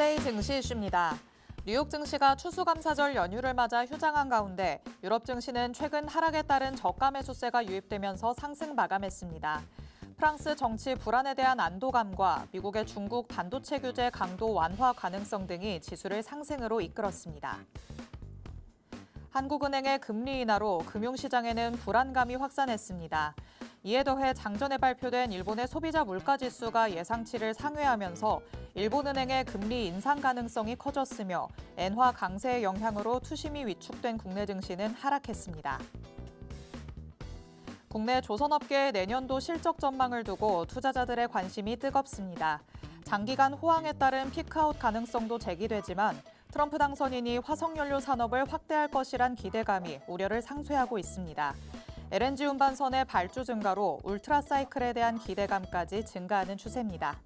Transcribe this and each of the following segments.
투데이 증시 이슈입니다. 뉴욕 증시가 추수감사절 연휴를 맞아 휴장한 가운데 유럽 증시는 최근 하락에 따른 저가 매수세가 유입되면서 상승 마감했습니다. 프랑스 정치 불안에 대한 안도감과 미국의 중국 반도체 규제 강도 완화 가능성 등이 지수를 상승으로 이끌었습니다. 한국은행의 금리 인하로 금융시장에는 불안감이 확산했습니다. 이에 더해 장전에 발표된 일본의 소비자 물가지수가 예상치를 상회하면서 일본은행의 금리 인상 가능성이 커졌으며 엔화 강세의 영향으로 투심이 위축된 국내 증시는 하락했습니다. 국내 조선업계의 내년도 실적 전망을 두고 투자자들의 관심이 뜨겁습니다. 장기간 호황에 따른 피크아웃 가능성도 제기되지만 트럼프 당선인이 화석연료 산업을 확대할 것이란 기대감이 우려를 상쇄하고 있습니다. LNG 운반선의 발주 증가로 울트라 사이클에 대한 기대감까지 증가하는 추세입니다.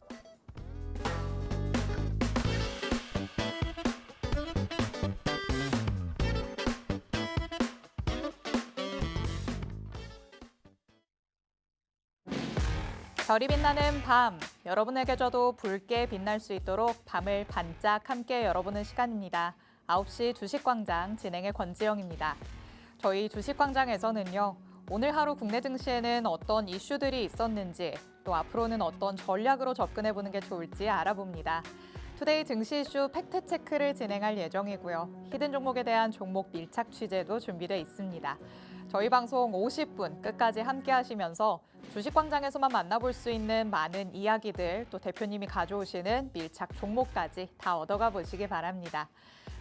별이 빛나는 밤, 여러분에게저도 붉게 빛날 수 있도록 밤을 반짝 함께 열어보는 시간입니다. 9시 주식광장 진행의 권지영입니다. 저희 주식광장에서는요, 오늘 하루 국내 증시에는 어떤 이슈들이 있었는지, 또 앞으로는 어떤 전략으로 접근해보는 게 좋을지 알아봅니다. 투데이 증시 이슈 팩트체크를 진행할 예정이고요. 히든 종목에 대한 종목 밀착 취재도 준비되어 있습니다. 저희 방송 50분 끝까지 함께 하시면서 주식광장에서만 만나볼 수 있는 많은 이야기들, 또 대표님이 가져오시는 밀착 종목까지 다 얻어가 보시기 바랍니다.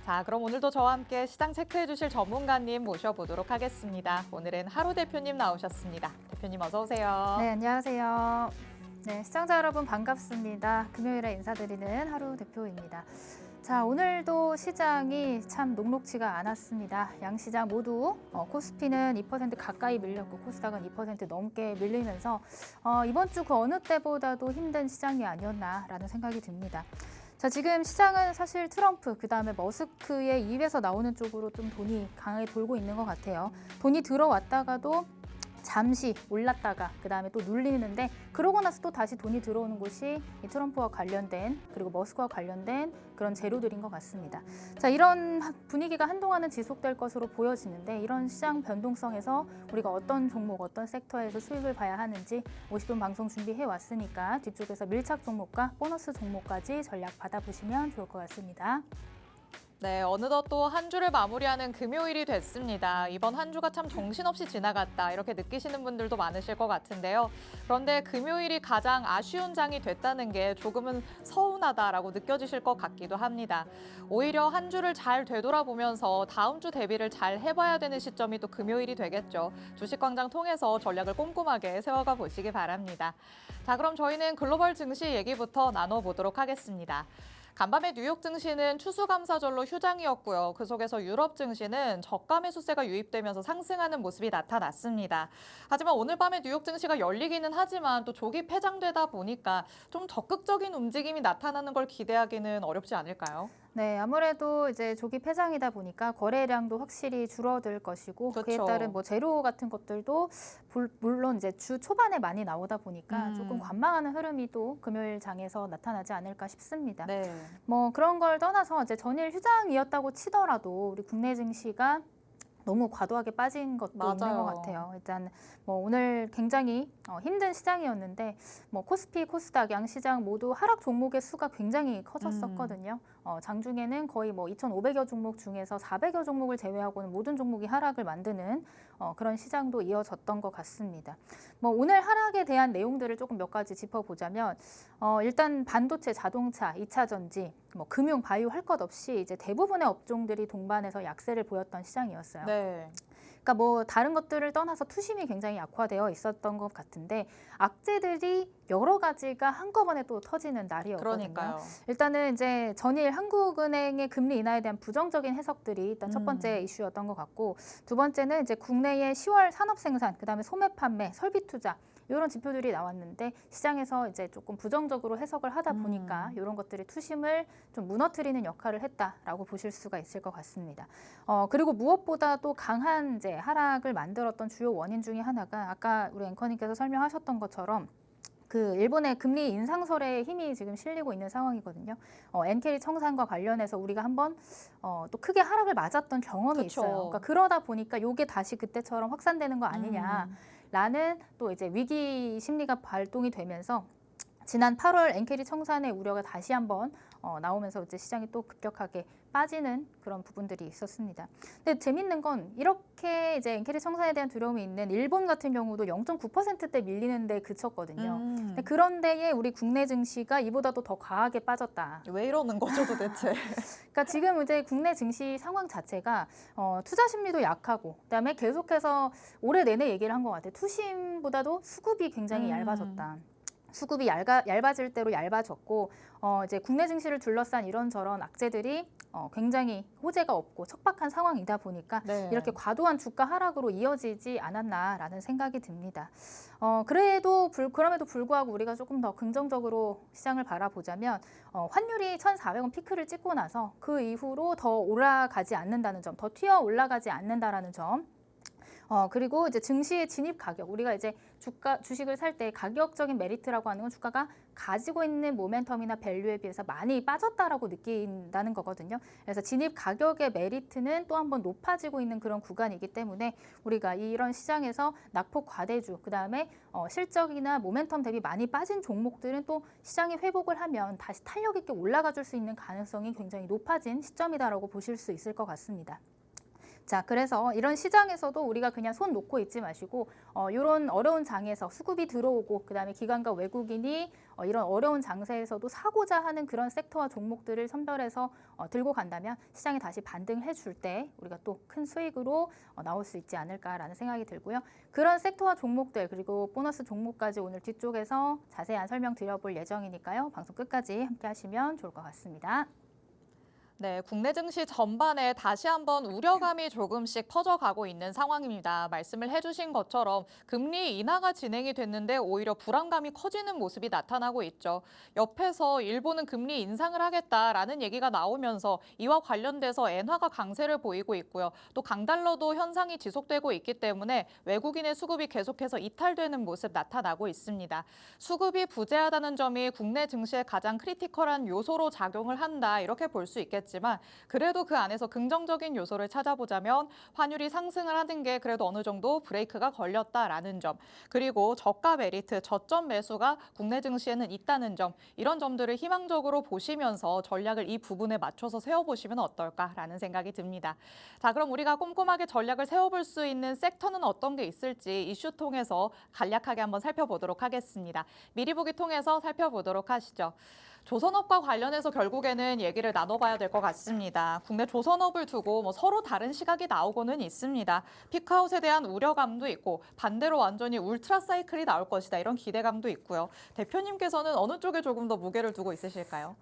자, 그럼 오늘도 저와 함께 시장 체크해 주실 전문가님 모셔보도록 하겠습니다. 오늘은 하루 대표님 나오셨습니다. 대표님 어서 오세요. 네, 안녕하세요. 네, 시청자 여러분 반갑습니다. 금요일에 인사드리는 하루 대표입니다. 자, 오늘도 시장이 참 녹록지가 않았습니다. 양시장 모두 코스피는 2% 가까이 밀렸고 코스닥은 2% 넘게 밀리면서 이번 주 그 어느 때보다도 힘든 시장이 아니었나라는 생각이 듭니다. 자, 지금 시장은 사실 트럼프, 그다음에 머스크의 입에서 나오는 쪽으로 좀 돈이 강하게 돌고 있는 것 같아요. 돈이 들어왔다가도 잠시 올랐다가 그다음에 또 눌리는데 그러고 나서 또 다시 돈이 들어오는 곳이 이 트럼프와 관련된 그리고 머스크와 관련된 그런 재료들인 것 같습니다. 자, 이런 분위기가 한동안은 지속될 것으로 보여지는데 이런 시장 변동성에서 우리가 어떤 종목, 어떤 섹터에서 수익을 봐야 하는지 50분 방송 준비해 왔으니까 뒤쪽에서 밀착 종목과 보너스 종목까지 전략 받아보시면 좋을 것 같습니다. 네, 어느덧 또 한 주를 마무리하는 금요일이 됐습니다. 이번 한 주가 참 정신없이 지나갔다 이렇게 느끼시는 분들도 많으실 것 같은데요. 그런데 금요일이 가장 아쉬운 장이 됐다는 게 조금은 서운하다라고 느껴지실 것 같기도 합니다. 오히려 한 주를 잘 되돌아보면서 다음 주 대비를 잘 해봐야 되는 시점이 또 금요일이 되겠죠. 주식광장 통해서 전략을 꼼꼼하게 세워가 보시기 바랍니다. 자, 그럼 저희는 글로벌 증시 얘기부터 나눠보도록 하겠습니다. 간밤에 뉴욕 증시는 추수감사절로 휴장이었고요. 그 속에서 유럽 증시는 저가 매수세가 유입되면서 상승하는 모습이 나타났습니다. 하지만 오늘 밤에 뉴욕 증시가 열리기는 하지만 또 조기 폐장되다 보니까 좀 적극적인 움직임이 나타나는 걸 기대하기는 어렵지 않을까요? 네, 아무래도 이제 조기 폐장이다 보니까 거래량도 확실히 줄어들 것이고 그에 그렇죠. 따른 뭐 재료 같은 것들도 물론 이제 주 초반에 많이 나오다 보니까 조금 관망하는 흐름이 또 금요일 장에서 나타나지 않을까 싶습니다. 네. 뭐 그런 걸 떠나서 이제 전일 휴장이었다고 치더라도 우리 국내 증시가 너무 과도하게 빠진 것도 있는 것 맞아요. 같아요. 일단 뭐 오늘 굉장히 힘든 시장이었는데 뭐 코스피, 코스닥 양시장 모두 하락 종목의 수가 굉장히 커졌었거든요. 장중에는 거의 뭐 2,500여 종목 중에서 400여 종목을 제외하고는 모든 종목이 하락을 만드는 그런 시장도 이어졌던 것 같습니다. 뭐 오늘 하락에 대한 내용들을 조금 몇 가지 짚어보자면 일단 반도체, 자동차, 2차 전지, 뭐 금융, 바이오 할 것 없이 이제 대부분의 업종들이 동반해서 약세를 보였던 시장이었어요. 네. 그러니까 뭐 다른 것들을 떠나서 투심이 굉장히 약화되어 있었던 것 같은데 악재들이 여러 가지가 한꺼번에 또 터지는 날이었거든요. 그러니까요. 일단은 이제 전일 한국은행의 금리 인하에 대한 부정적인 해석들이 일단 첫 번째 이슈였던 것 같고 두 번째는 이제 국내의 10월 산업 생산, 그다음에 소매 판매, 설비 투자 이런 지표들이 나왔는데 시장에서 이제 조금 부정적으로 해석을 하다 보니까 이런 것들이 투심을 좀 무너뜨리는 역할을 했다라고 보실 수가 있을 것 같습니다. 그리고 무엇보다도 강한 이제 하락을 만들었던 주요 원인 중에 하나가 아까 우리 앵커님께서 설명하셨던 것처럼 그 일본의 금리 인상설에 힘이 지금 실리고 있는 상황이거든요. 엔케리 청산과 관련해서 우리가 한번 또 크게 하락을 맞았던 경험이 그쵸. 있어요. 그러니까 그러다 보니까 이게 다시 그때처럼 확산되는 거 아니냐라는 또 이제 위기 심리가 발동이 되면서 지난 8월 엔케리 청산의 우려가 다시 한번 나오면서 이제 시장이 또 급격하게 빠지는 그런 부분들이 있었습니다. 근데 재밌는 건 이렇게 이제 엔케리 청산에 대한 두려움이 있는 일본 같은 경우도 0.9%대 밀리는데 그쳤거든요. 근데 그런 데에 우리 국내 증시가 이보다도 더 과하게 빠졌다. 왜 이러는 거죠, 도대체? 그러니까 지금 이제 국내 증시 상황 자체가 투자 심리도 약하고 그다음에 계속해서 올해 내내 얘기를 한 것 같아요. 투심보다도 수급이 굉장히 얇아졌다. 수급이 얇아질 대로 얇아졌고 이제 국내 증시를 둘러싼 이런저런 악재들이 굉장히 호재가 없고 척박한 상황이다 보니까 네. 이렇게 과도한 주가 하락으로 이어지지 않았나라는 생각이 듭니다. 그럼에도 불구하고 우리가 조금 더 긍정적으로 시장을 바라보자면 환율이 1,400원 피크를 찍고 나서 그 이후로 더 올라가지 않는다는 점, 더 튀어 올라가지 않는다라는 점. 그리고 이제 증시의 진입 가격, 우리가 이제 주식을 살 때 가격적인 메리트라고 하는 건 주가가 가지고 있는 모멘텀이나 밸류에 비해서 많이 빠졌다라고 느낀다는 거거든요. 그래서 진입 가격의 메리트는 또 한 번 높아지고 있는 그런 구간이기 때문에 우리가 이런 시장에서 낙폭 과대주, 그다음에 실적이나 모멘텀 대비 많이 빠진 종목들은 또 시장이 회복을 하면 다시 탄력 있게 올라가 줄 수 있는 가능성이 굉장히 높아진 시점이다라고 보실 수 있을 것 같습니다. 자, 그래서 이런 시장에서도 우리가 그냥 손 놓고 있지 마시고 이런 어려운 장에서 수급이 들어오고 그다음에 기관과 외국인이 이런 어려운 장세에서도 사고자 하는 그런 섹터와 종목들을 선별해서 들고 간다면 시장이 다시 반등해 줄 때 우리가 또 큰 수익으로 나올 수 있지 않을까라는 생각이 들고요. 그런 섹터와 종목들 그리고 보너스 종목까지 오늘 뒤쪽에서 자세한 설명 드려볼 예정이니까요. 방송 끝까지 함께 하시면 좋을 것 같습니다. 네, 국내 증시 전반에 다시 한번 우려감이 조금씩 퍼져가고 있는 상황입니다. 말씀을 해주신 것처럼 금리 인하가 진행이 됐는데 오히려 불안감이 커지는 모습이 나타나고 있죠. 옆에서 일본은 금리 인상을 하겠다라는 얘기가 나오면서 이와 관련돼서 엔화가 강세를 보이고 있고요. 또 강달러도 현상이 지속되고 있기 때문에 외국인의 수급이 계속해서 이탈되는 모습 나타나고 있습니다. 수급이 부재하다는 점이 국내 증시의 가장 크리티컬한 요소로 작용을 한다 이렇게 볼 수 있겠지만 그래도 그 안에서 긍정적인 요소를 찾아보자면 환율이 상승을 하는 게 그래도 어느 정도 브레이크가 걸렸다라는 점, 그리고 저가 메리트, 저점 매수가 국내 증시에는 있다는 점, 이런 점들을 희망적으로 보시면서 전략을 이 부분에 맞춰서 세워보시면 어떨까라는 생각이 듭니다. 자, 그럼 우리가 꼼꼼하게 전략을 세워볼 수 있는 섹터는 어떤 게 있을지 이슈 통해서 간략하게 한번 살펴보도록 하겠습니다. 미리 보기 통해서 살펴보도록 하시죠. 조선업과 관련해서 결국에는 얘기를 나눠봐야 될 것 같습니다. 국내 조선업을 두고 서로 다른 시각이 나오고는 있습니다. 피크아웃에 대한 우려감도 있고 반대로 완전히 울트라 사이클이 나올 것이다 이런 기대감도 있고요. 대표님께서는 어느 쪽에 조금 더 무게를 두고 있으실까요?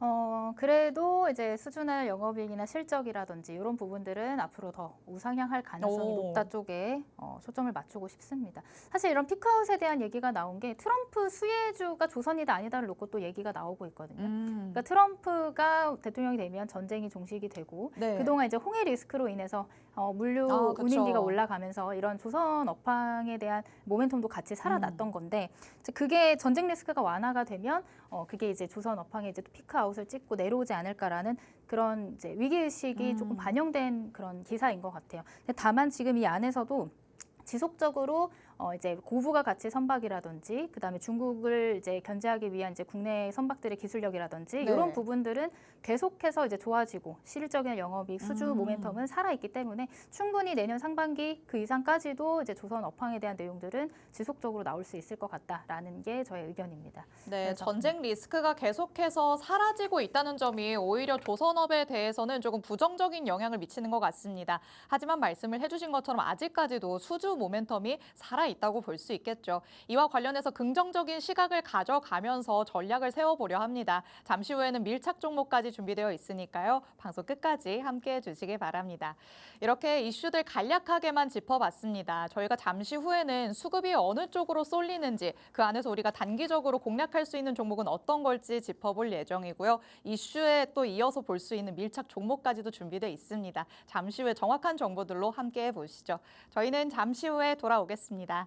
그래도 이제 수준화 영업이익이나 실적이라든지 이런 부분들은 앞으로 더 우상향할 가능성이 높다 쪽에 초점을 맞추고 싶습니다. 사실 이런 피크아웃에 대한 얘기가 나온 게 트럼프 수혜주가 조선이다 아니다를 놓고 또 얘기가 나오고 있거든요. 그러니까 트럼프가 대통령이 되면 전쟁이 종식이 되고 네. 그동안 이제 홍해 리스크로 인해서 물류 그쵸. 운임비가 올라가면서 이런 조선 업황에 대한 모멘텀도 같이 살아났던 건데 이제 그게 전쟁 리스크가 완화가 되면 그게 이제 조선 업황에 이제 피크아웃을 찍고 내려오지 않을까라는 그런 이제 위기 의식이 조금 반영된 그런 기사인 것 같아요. 근데 다만 지금 이 안에서도 지속적으로 이제 고부가 가치 선박이라든지 그다음에 중국을 이제 견제하기 위한 이제 국내 선박들의 기술력이라든지 네. 이런 부분들은 계속해서 이제 좋아지고 실질적인 영업이익 수주 모멘텀은 살아있기 때문에 충분히 내년 상반기 그 이상까지도 이제 조선 업황에 대한 내용들은 지속적으로 나올 수 있을 것 같다라는 게 저의 의견입니다. 네, 그래서, 전쟁 리스크가 계속해서 사라지고 있다는 점이 오히려 조선업에 대해서는 조금 부정적인 영향을 미치는 것 같습니다. 하지만 말씀을 해주신 것처럼 아직까지도 수주 모멘텀이 살아있다고 볼 수 있겠죠. 이와 관련해서 긍정적인 시각을 가져가면서 전략을 세워보려 합니다. 잠시 후에는 밀착 종목까지 준비되어 있으니까요. 방송 끝까지 함께해 주시기 바랍니다. 이렇게 이슈들 간략하게만 짚어봤습니다. 저희가 잠시 후에는 수급이 어느 쪽으로 쏠리는지 그 안에서 우리가 단기적으로 공략할 수 있는 종목은 어떤 걸지 짚어볼 예정이고요. 이슈에 또 이어서 볼 수 있는 밀착 종목까지도 준비되어 있습니다. 잠시 후에 정확한 정보들로 함께해 보시죠. 저희는 잠시 후에 돌아오겠습니다.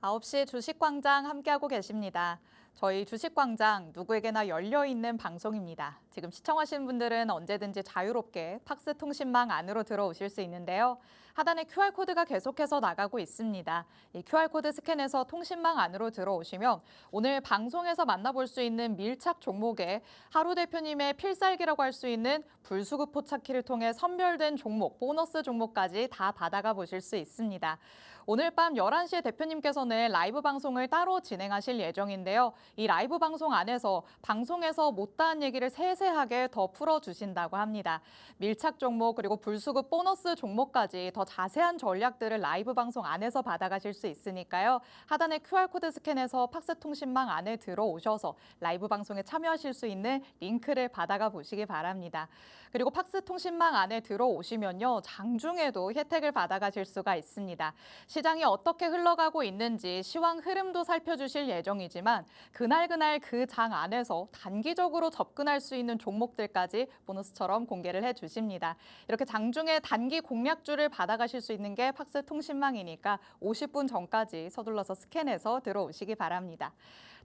9시 주식광장 함께하고 계십니다. 저희 주식광장 누구에게나 열려있는 방송입니다. 지금 시청하시는 분들은 언제든지 자유롭게 팍스 통신망 안으로 들어오실 수 있는데요. 하단에 QR코드가 계속해서 나가고 있습니다. 이 QR코드 스캔해서 통신망 안으로 들어오시면 오늘 방송에서 만나볼 수 있는 밀착 종목에 하루 대표님의 필살기라고 할 수 있는 불수급 포착키를 통해 선별된 종목, 보너스 종목까지 다 받아가 보실 수 있습니다. 오늘 밤 11시에 대표님께서는 라이브 방송을 따로 진행하실 예정인데요. 이 라이브 방송 안에서 방송에서 못다한 얘기를 세세하게 더 풀어주신다고 합니다. 밀착 종목 그리고 불수급 보너스 종목까지 더 자세한 전략들을 라이브 방송 안에서 받아가실 수 있으니까요. 하단에 QR코드 스캔해서 팍스 통신망 안에 들어오셔서 라이브 방송에 참여하실 수 있는 링크를 받아가 보시기 바랍니다. 그리고 팍스 통신망 안에 들어오시면요. 장중에도 혜택을 받아가실 수가 있습니다. 시장이 어떻게 흘러가고 있는지 시황 흐름도 살펴주실 예정이지만 그날 그 장 안에서 단기적으로 접근할 수 있는 종목들까지 보너스처럼 공개를 해주십니다. 이렇게 장중에 단기 공략주를 받아가실 수 있는 게 팍스 통신망이니까 50분 전까지 서둘러서 스캔해서 들어오시기 바랍니다.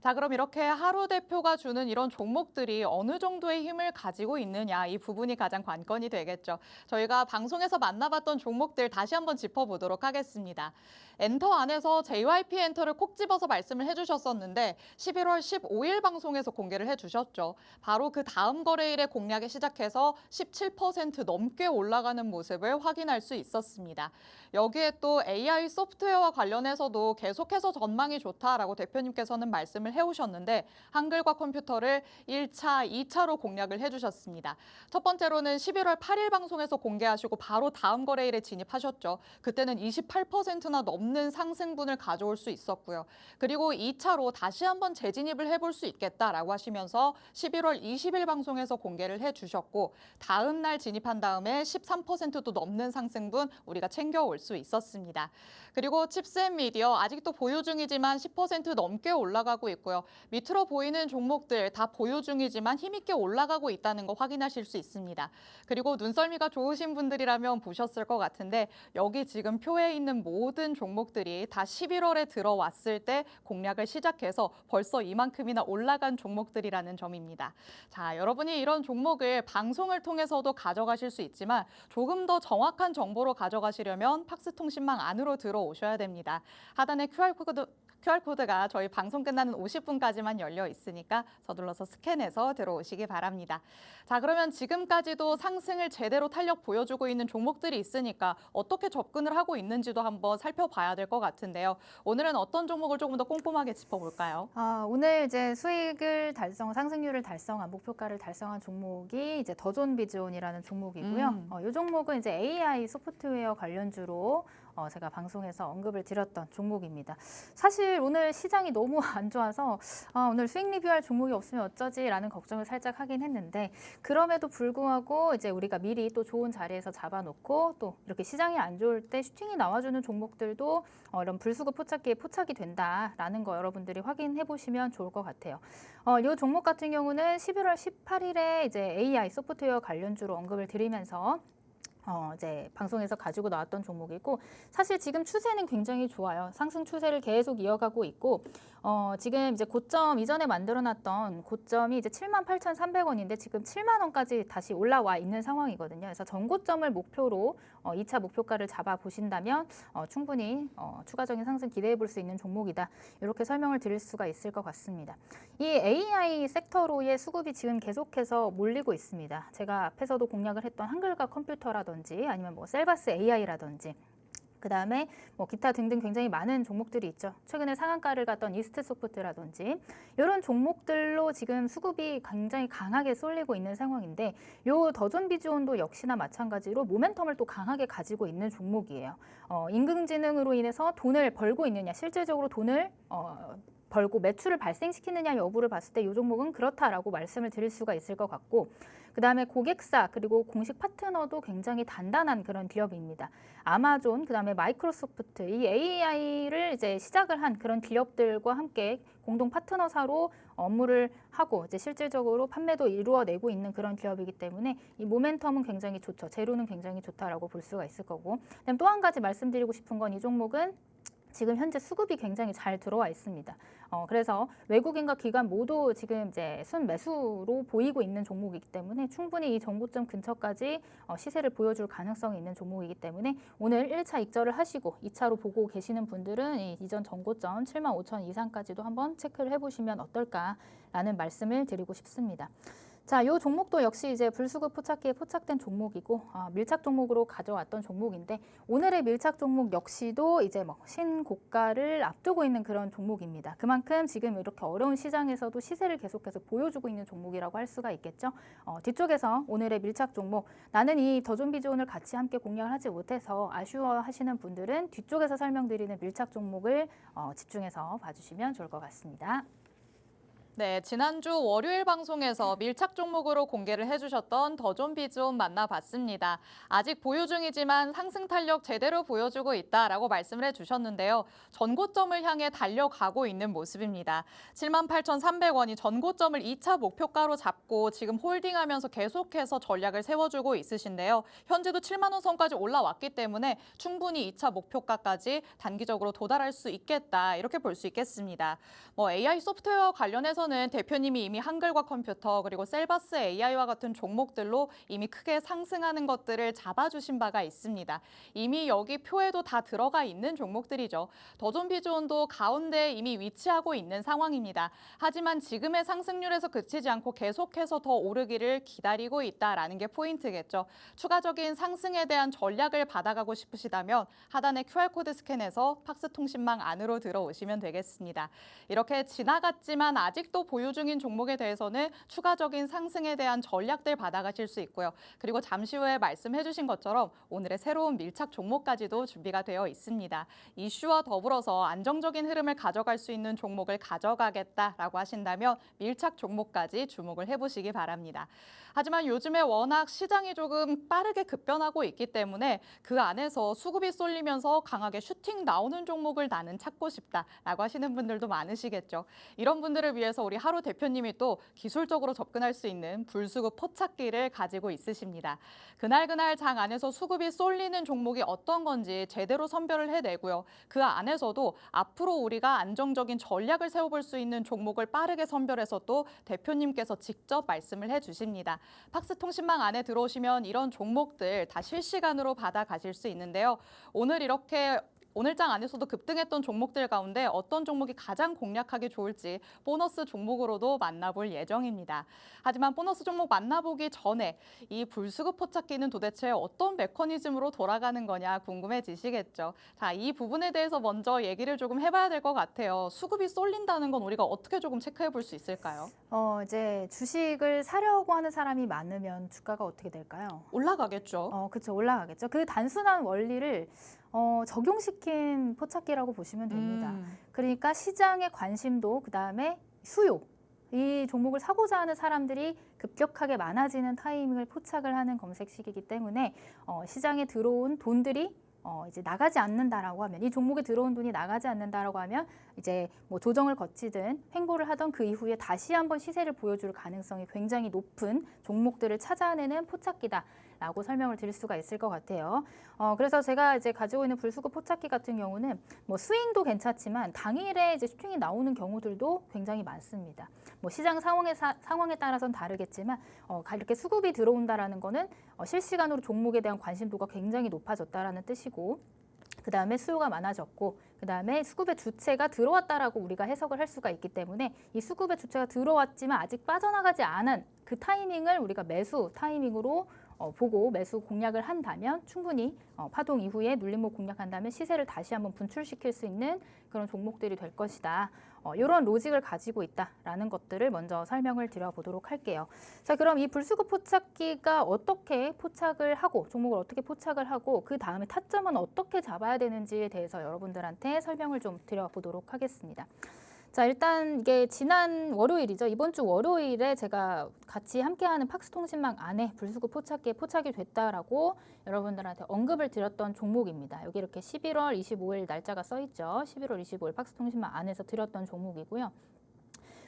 자, 그럼 이렇게 하루 대표가 주는 이런 종목들이 어느 정도의 힘을 가지고 있느냐, 이 부분이 가장 관건이 되겠죠. 저희가 방송에서 만나봤던 종목들 다시 한번 짚어보도록 하겠습니다. 엔터 안에서 JYP 엔터를 콕 집어서 말씀을 해주셨었는데 11월 15일 방송에서 공개를 해주셨죠. 바로 그 다음 거래일에 공략에 시작해서 17% 넘게 올라가는 모습을 확인할 수 있었습니다. 여기에 또 AI 소프트웨어와 관련해서도 계속해서 전망이 좋다라고 대표님께서는 말씀을 해오셨는데 한글과 컴퓨터를 1차, 2차로 공략을 해주셨습니다. 첫 번째로는 11월 8일 방송에서 공개하시고 바로 다음 거래일에 진입하셨죠. 그때는 28%나 넘는 상승분을 가져올 수 있었고요. 그리고 2차로 다시 한번 재진입을 해볼 수 있겠다라고 하시면서 11월 20일 방송에서 공개를 해주셨고 다음 날 진입한 다음에 13%도 넘는 상승분 우리가 챙겨올 수 있었습니다. 그리고 칩스앤미디어 아직도 보유 중이지만 10% 넘게 올라가고 있고요. 밑으로 보이는 종목들 다 보유 중이지만 힘있게 올라가고 있다는 거 확인하실 수 있습니다. 그리고 눈썰미가 좋으신 분들이라면 보셨을 것 같은데 여기 지금 표에 있는 모든 종목들이 다 11월에 들어왔을 때 공략을 시작해서 벌써 이만큼이나 올라간 종목들이라는 점입니다. 자, 여러분이 이런 종목을 방송을 통해서도 가져가실 수 있지만 조금 더 정확한 정보로 가져가시려면 팍스 통신망 안으로 들어오셔야 됩니다. 하단에 QR코드가 저희 방송 끝나는 50분까지만 열려 있으니까 서둘러서 스캔해서 들어오시기 바랍니다. 자, 그러면 지금까지도 상승을 제대로 탄력 보여주고 있는 종목들이 있으니까 어떻게 접근을 하고 있는지도 한번 살펴봐야 될 것 같은데요. 오늘은 어떤 종목을 조금 더 꼼꼼하게 짚어볼까요? 오늘 이제 수익을 상승률을 달성한 목표가를 달성한 종목이 이제 더존비즈온이라는 종목이고요. 이 종목은 이제 AI 소프트웨어 관련주로 제가 방송에서 언급을 드렸던 종목입니다. 사실 오늘 시장이 너무 안 좋아서 오늘 수익 리뷰할 종목이 없으면 어쩌지라는 걱정을 살짝 하긴 했는데 그럼에도 불구하고 이제 우리가 미리 또 좋은 자리에서 잡아놓고 또 이렇게 시장이 안 좋을 때 슈팅이 나와주는 종목들도 이런 불수급 포착기에 포착이 된다라는 거 여러분들이 확인해 보시면 좋을 것 같아요. 이 종목 같은 경우는 11월 18일에 이제 AI 소프트웨어 관련주로 언급을 드리면서 이제 방송에서 가지고 나왔던 종목이고 사실 지금 추세는 굉장히 좋아요. 상승 추세를 계속 이어가고 있고 지금 이제 고점 이전에 만들어놨던 고점이 이제 78,300원인데 지금 7만 원까지 다시 올라와 있는 상황이거든요. 그래서 전고점을 목표로 2차 목표가를 잡아 보신다면 충분히 추가적인 상승 기대해 볼 수 있는 종목이다. 이렇게 설명을 드릴 수가 있을 것 같습니다. 이 AI 섹터로의 수급이 지금 계속해서 몰리고 있습니다. 제가 앞에서도 공략을 했던 한글과 컴퓨터라든지 아니면 뭐 셀바스 AI라든지 그다음에 뭐 기타 등등 굉장히 많은 종목들이 있죠. 최근에 상한가를 갔던 이스트소프트라든지 이런 종목들로 지금 수급이 굉장히 강하게 쏠리고 있는 상황인데 요 더존비즈온도 역시나 마찬가지로 모멘텀을 또 강하게 가지고 있는 종목이에요. 인공지능으로 인해서 돈을 벌고 있느냐, 실질적으로 돈을 벌고 매출을 발생시키느냐 여부를 봤을 때 이 종목은 그렇다라고 말씀을 드릴 수가 있을 것 같고 그다음에 고객사 그리고 공식 파트너도 굉장히 단단한 그런 기업입니다. 아마존 그다음에 마이크로소프트 이 AI를 이제 시작을 한 그런 기업들과 함께 공동 파트너사로 업무를 하고 이제 실질적으로 판매도 이루어내고 있는 그런 기업이기 때문에 이 모멘텀은 굉장히 좋죠. 재료는 굉장히 좋다라고 볼 수가 있을 거고. 그다음 또 한 가지 말씀드리고 싶은 건 이 종목은 지금 현재 수급이 굉장히 잘 들어와 있습니다. 그래서 외국인과 기관 모두 지금 이제 순매수로 보이고 있는 종목이기 때문에 충분히 이 정고점 근처까지 시세를 보여줄 가능성이 있는 종목이기 때문에 오늘 1차 익절을 하시고 2차로 보고 계시는 분들은 이 이전 정고점 75,000 이상까지도 한번 체크를 해보시면 어떨까라는 말씀을 드리고 싶습니다. 자, 이 종목도 역시 이제 불수급 포착기에 포착된 종목이고 밀착 종목으로 가져왔던 종목인데 오늘의 밀착 종목 역시도 이제 뭐 신고가를 앞두고 있는 그런 종목입니다. 그만큼 지금 이렇게 어려운 시장에서도 시세를 계속해서 보여주고 있는 종목이라고 할 수가 있겠죠. 뒤쪽에서 오늘의 밀착 종목 나는 이 더존비즈온을 같이 함께 공략을 하지 못해서 아쉬워하시는 분들은 뒤쪽에서 설명드리는 밀착 종목을 집중해서 봐주시면 좋을 것 같습니다. 네, 지난주 월요일 방송에서 밀착 종목으로 공개를 해주셨던 더존비즈온 만나봤습니다. 아직 보유 중이지만 상승 탄력 제대로 보여주고 있다라고 말씀을 해주셨는데요. 전고점을 향해 달려가고 있는 모습입니다. 78,300원이 전고점을 2차 목표가로 잡고 지금 홀딩하면서 계속해서 전략을 세워주고 있으신데요. 현재도 7만 원 선까지 올라왔기 때문에 충분히 2차 목표가까지 단기적으로 도달할 수 있겠다 이렇게 볼 수 있겠습니다. AI 소프트웨어 관련해서는 대표님이 이미 한글과 컴퓨터 그리고 셀바스 AI와 같은 종목들로 이미 크게 상승하는 것들을 잡아주신 바가 있습니다. 이미 여기 표에도 다 들어가 있는 종목들이죠. 더존비즈온도 가운데 이미 위치하고 있는 상황입니다. 하지만 지금의 상승률에서 그치지 않고 계속해서 더 오르기를 기다리고 있다라는 게 포인트겠죠. 추가적인 상승에 대한 전략을 받아가고 싶으시다면 하단의 QR코드 스캔해서 팍스통신망 안으로 들어오시면 되겠습니다. 이렇게 지나갔지만 아직도 보유 중인 종목에 대해서는 추가적인 상승에 대한 전략들 받아가실 수 있고요. 그리고 잠시 후에 말씀해 주신 것처럼 오늘의 새로운 밀착 종목까지도 준비가 되어 있습니다. 이슈와 더불어서 안정적인 흐름을 가져갈 수 있는 종목을 가져가겠다라고 하신다면 밀착 종목까지 주목을 해보시기 바랍니다. 하지만 요즘에 워낙 시장이 조금 빠르게 급변하고 있기 때문에 그 안에서 수급이 쏠리면서 강하게 슈팅 나오는 종목을 나는 찾고 싶다라고 하시는 분들도 많으시겠죠. 이런 분들을 위해서 우리 하루 대표님이 또 기술적으로 접근할 수 있는 불수급 포착기를 가지고 있으십니다. 그날 장 안에서 수급이 쏠리는 종목이 어떤 건지 제대로 선별을 해내고요. 그 안에서도 앞으로 우리가 안정적인 전략을 세워볼 수 있는 종목을 빠르게 선별해서 또 대표님께서 직접 말씀을 해주십니다. 팍스통신망 안에 들어오시면 이런 종목들 다 실시간으로 받아가실 수 있는데요. 오늘 이렇게 오늘장 안에서도 급등했던 종목들 가운데 어떤 종목이 가장 공략하기 좋을지 보너스 종목으로도 만나볼 예정입니다. 하지만 보너스 종목 만나보기 전에 이 불수급 포착기는 도대체 어떤 메커니즘으로 돌아가는 거냐 궁금해지시겠죠. 자, 이 부분에 대해서 먼저 얘기를 조금 해봐야 될 것 같아요. 수급이 쏠린다는 건 우리가 어떻게 조금 체크해 볼 수 있을까요? 이제 주식을 사려고 하는 사람이 많으면 주가가 어떻게 될까요? 올라가겠죠. 그렇죠. 올라가겠죠. 그 단순한 원리를 적용시킨 포착기라고 보시면 됩니다. 그러니까 시장의 관심도 그다음에 수요, 이 종목을 사고자 하는 사람들이 급격하게 많아지는 타이밍을 포착을 하는 검색식이기 때문에 시장에 들어온 돈들이 이제 나가지 않는다라고 하면 이 종목에 들어온 돈이 나가지 않는다라고 하면 이제 뭐 조정을 거치든 횡보를 하던 그 이후에 다시 한번 시세를 보여줄 가능성이 굉장히 높은 종목들을 찾아내는 포착기다라고 설명을 드릴 수가 있을 것 같아요. 그래서 제가 이제 가지고 있는 불수급 포착기 같은 경우는 뭐 스윙도 괜찮지만 당일에 이제 슈팅이 나오는 경우들도 굉장히 많습니다. 뭐 시장 상황에 따라서는 다르겠지만 이렇게 수급이 들어온다라는 거는 실시간으로 종목에 대한 관심도가 굉장히 높아졌다라는 뜻이고, 그 다음에 수요가 많아졌고, 그 다음에 수급의 주체가 들어왔다라고 우리가 해석을 할 수가 있기 때문에 이 수급의 주체가 들어왔지만 아직 빠져나가지 않은 그 타이밍을 우리가 매수 타이밍으로 보고 매수 공략을 한다면 충분히 파동 이후에 눌림목 공략한다면 시세를 다시 한번 분출시킬 수 있는 그런 종목들이 될 것이다. 이런 로직을 가지고 있다라는 것들을 먼저 설명을 드려보도록 할게요. 자, 그럼 이 불수급 포착기가 어떻게 포착을 하고 종목을 어떻게 포착을 하고 그 다음에 타점은 어떻게 잡아야 되는지에 대해서 여러분들한테 설명을 좀 드려보도록 하겠습니다. 자, 일단 이게 지난 월요일이죠. 이번 주 월요일에 제가 같이 함께하는 팍스통신망 안에 불수급 포착기에 포착이 됐다라고 여러분들한테 언급을 드렸던 종목입니다. 여기 이렇게 11월 25일 날짜가 써 있죠. 11월 25일 팍스통신망 안에서 드렸던 종목이고요.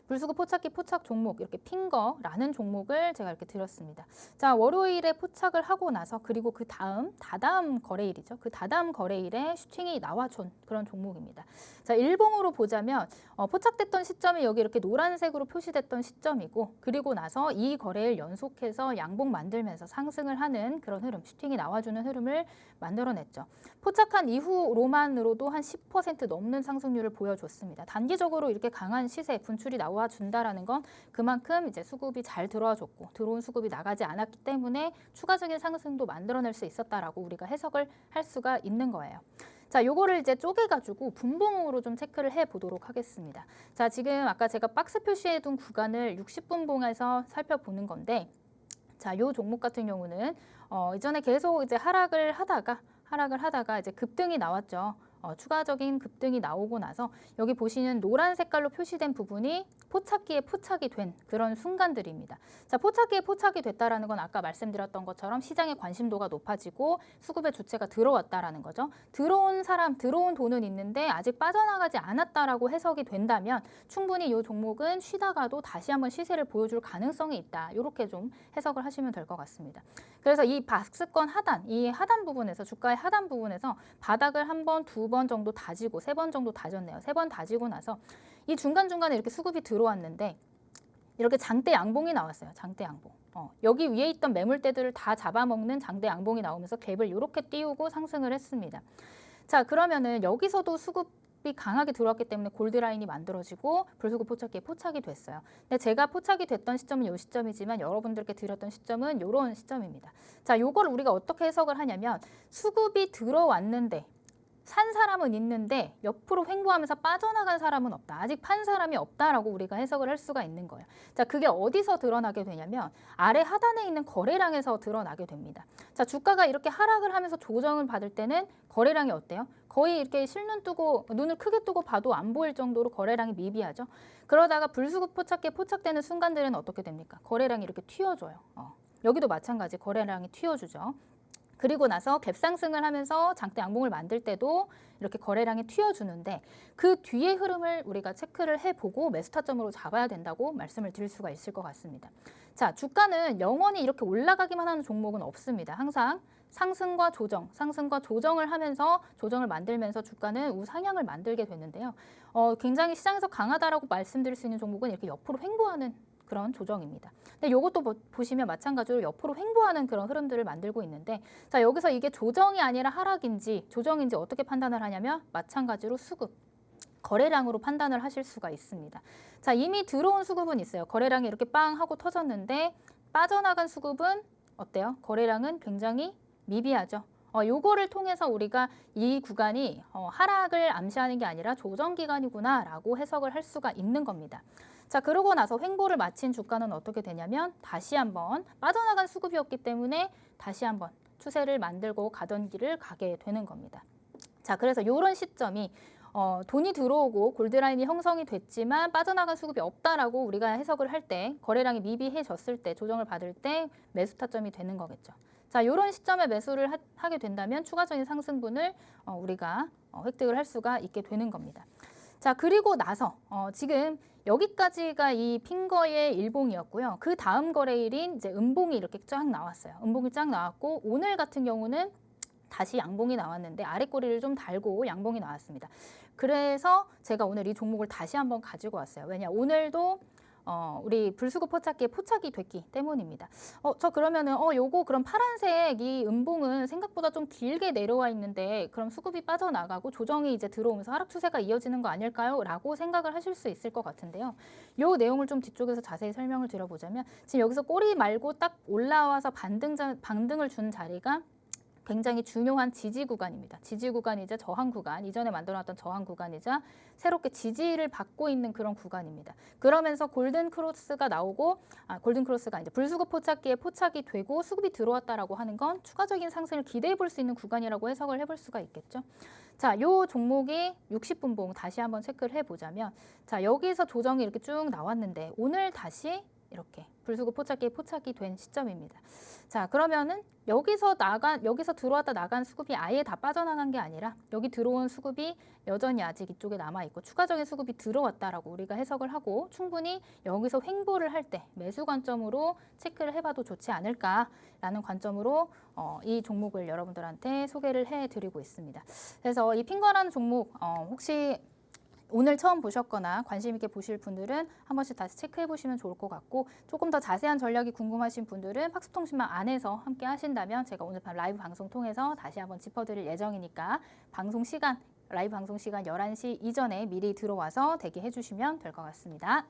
불수급 포착기 포착 종목 이렇게 핑거라는 종목을 제가 이렇게 드렸습니다. 자, 월요일에 포착을 하고 나서 그리고 그 다다음 거래일이죠. 그 다다음 거래일에 슈팅이 나와준 그런 종목입니다. 자, 일봉으로 보자면 포착됐던 시점이 여기 이렇게 노란색으로 표시됐던 시점이고 그리고 나서 이 거래일 연속해서 양봉 만들면서 상승을 하는 그런 흐름, 슈팅이 나와주는 흐름을 만들어냈죠. 포착한 이후로만으로도 한 10% 넘는 상승률을 보여줬습니다. 단기적으로 이렇게 강한 시세 분출이 나와준다라는 건 그만큼 이제 수급이 잘 들어와줬고 들어온 수급이 나가지 않았기 때문에 추가적인 상승도 만들어낼 수 있었다라고 우리가 해석을 할 수가 있는 거예요. 자, 요거를 이제 쪼개가지고 분봉으로 좀 체크를 해보도록 하겠습니다. 자, 지금 아까 제가 박스 표시해둔 구간을 60분봉에서 살펴보는 건데, 자, 요 종목 같은 경우는 이전에 계속 이제 하락을 하다가 이제 급등이 나왔죠. 추가적인 급등이 나오고 나서 여기 보시는 노란 색깔로 표시된 부분이 포착기에 포착이 된 그런 순간들입니다. 자, 포착기에 포착이 됐다라는 건 아까 말씀드렸던 것처럼 시장의 관심도가 높아지고 수급의 주체가 들어왔다라는 거죠. 들어온 돈은 있는데 아직 빠져나가지 않았다라고 해석이 된다면 충분히 이 종목은 쉬다가도 다시 한번 시세를 보여줄 가능성이 있다. 이렇게 좀 해석을 하시면 될 것 같습니다. 그래서 이 박스권 하단, 이 하단 부분에서 주가의 하단 부분에서 바닥을 한 번, 두 번 정도 다지고 세 번 정도 다졌네요. 세 번 다지고 나서 이 중간중간에 이렇게 수급이 들어왔는데 이렇게 장대 양봉이 나왔어요. 장대 양봉. 여기 위에 있던 매물대들을 다 잡아먹는 장대 양봉이 나오면서 갭을 이렇게 띄우고 상승을 했습니다. 자, 그러면은 여기서도 수급이 강하게 들어왔기 때문에 골드라인이 만들어지고 불수급 포착기에 포착이 됐어요. 근데 제가 포착이 됐던 시점은 이 시점이지만 여러분들께 드렸던 시점은 이런 시점입니다. 자, 요걸 우리가 어떻게 해석을 하냐면 수급이 들어왔는데 산 사람은 있는데 옆으로 횡보하면서 빠져나간 사람은 없다. 아직 판 사람이 없다라고 우리가 해석을 할 수가 있는 거예요. 자, 그게 어디서 드러나게 되냐면 아래 하단에 있는 거래량에서 드러나게 됩니다. 자, 주가가 이렇게 하락을 하면서 조정을 받을 때는 거래량이 어때요? 거의 이렇게 실눈 뜨고 눈을 크게 뜨고 봐도 안 보일 정도로 거래량이 미비하죠. 그러다가 불수급 포착기에 포착되는 순간들은 어떻게 됩니까? 거래량이 이렇게 튀어줘요. 여기도 마찬가지 거래량이 튀어주죠. 그리고 나서 갭상승을 하면서 장대 양봉을 만들 때도 이렇게 거래량이 튀어주는데 그 뒤의 흐름을 우리가 체크를 해보고 매수 타점으로 잡아야 된다고 말씀을 드릴 수가 있을 것 같습니다. 자, 주가는 영원히 이렇게 올라가기만 하는 종목은 없습니다. 항상 상승과 조정을 하면서 조정을 만들면서 주가는 우상향을 만들게 되는데요. 굉장히 시장에서 강하다라고 말씀드릴 수 있는 종목은 이렇게 옆으로 횡보하는 그런 조정입니다. 근데 이것도 보시면 마찬가지로 옆으로 횡보하는 그런 흐름들을 만들고 있는데 자, 여기서 이게 조정이 아니라 하락인지 조정인지 어떻게 판단을 하냐면 마찬가지로 수급, 거래량으로 판단을 하실 수가 있습니다. 자, 이미 들어온 수급은 있어요. 거래량이 이렇게 빵 하고 터졌는데 빠져나간 수급은 어때요? 거래량은 굉장히 미비하죠. 요거를 통해서 우리가 이 구간이 하락을 암시하는 게 아니라 조정 기간이구나라고 해석을 할 수가 있는 겁니다. 자, 그러고 나서 횡보를 마친 주가는 어떻게 되냐면 다시 한번 빠져나간 수급이었기 때문에 다시 한번 추세를 만들고 가던 길을 가게 되는 겁니다. 자, 그래서 이런 시점이 돈이 들어오고 골드라인이 형성이 됐지만 빠져나간 수급이 없다라고 우리가 해석을 할 때 거래량이 미비해졌을 때 조정을 받을 때 매수 타점이 되는 거겠죠. 자, 이런 시점에 매수를 하게 된다면 추가적인 상승분을 우리가 획득을 할 수가 있게 되는 겁니다. 자, 그리고 나서 지금 여기까지가 이 핑거의 일봉이었고요. 그 다음 거래일인 이제 음봉이 이렇게 쫙 나왔어요. 음봉이 쫙 나왔고 오늘 같은 경우는 다시 양봉이 나왔는데 아랫꼬리를 좀 달고 양봉이 나왔습니다. 그래서 제가 오늘 이 종목을 다시 한번 가지고 왔어요. 왜냐, 오늘도 우리 불수급 포착기에 포착이 됐기 때문입니다. 저 그러면은 요거 그럼 파란색 이 음봉은 생각보다 좀 길게 내려와 있는데 그럼 수급이 빠져나가고 조정이 이제 들어오면서 하락 추세가 이어지는 거 아닐까요? 라고 생각을 하실 수 있을 것 같은데요. 요 내용을 좀 뒤쪽에서 자세히 설명을 드려보자면 지금 여기서 꼬리 말고 딱 올라와서 반등을 준 자리가 굉장히 중요한 지지 구간입니다. 지지 구간이자 저항 구간, 이전에 만들어놨던 저항 구간이자 새롭게 지지를 받고 있는 그런 구간입니다. 그러면서 골든 크로스가 나오고, 골든 크로스가 이제 불수급 포착기에 포착이 되고 수급이 들어왔다라고 하는 건 추가적인 상승을 기대해 볼 수 있는 구간이라고 해석을 해볼 수가 있겠죠. 자, 요 종목이 60분봉 다시 한번 체크를 해보자면, 자, 여기서 조정이 이렇게 쭉 나왔는데 오늘 다시 이렇게 불수급 포착기에 포착이 된 시점입니다. 자, 그러면은 여기서 들어왔다 나간 수급이 아예 다 빠져나간 게 아니라 여기 들어온 수급이 여전히 아직 이쪽에 남아 있고 추가적인 수급이 들어왔다라고 우리가 해석을 하고 충분히 여기서 횡보를 할 때 매수 관점으로 체크를 해봐도 좋지 않을까라는 관점으로 이 종목을 여러분들한테 소개를 해드리고 있습니다. 그래서 이 핑거라는 종목 혹시 오늘 처음 보셨거나 관심 있게 보실 분들은 한 번씩 다시 체크해 보시면 좋을 것 같고 조금 더 자세한 전략이 궁금하신 분들은 팍스통신망 안에서 함께 하신다면 제가 오늘 밤 라이브 방송 통해서 다시 한번 짚어드릴 예정이니까 라이브 방송 시간 11시 이전에 미리 들어와서 대기해 주시면 될 것 같습니다.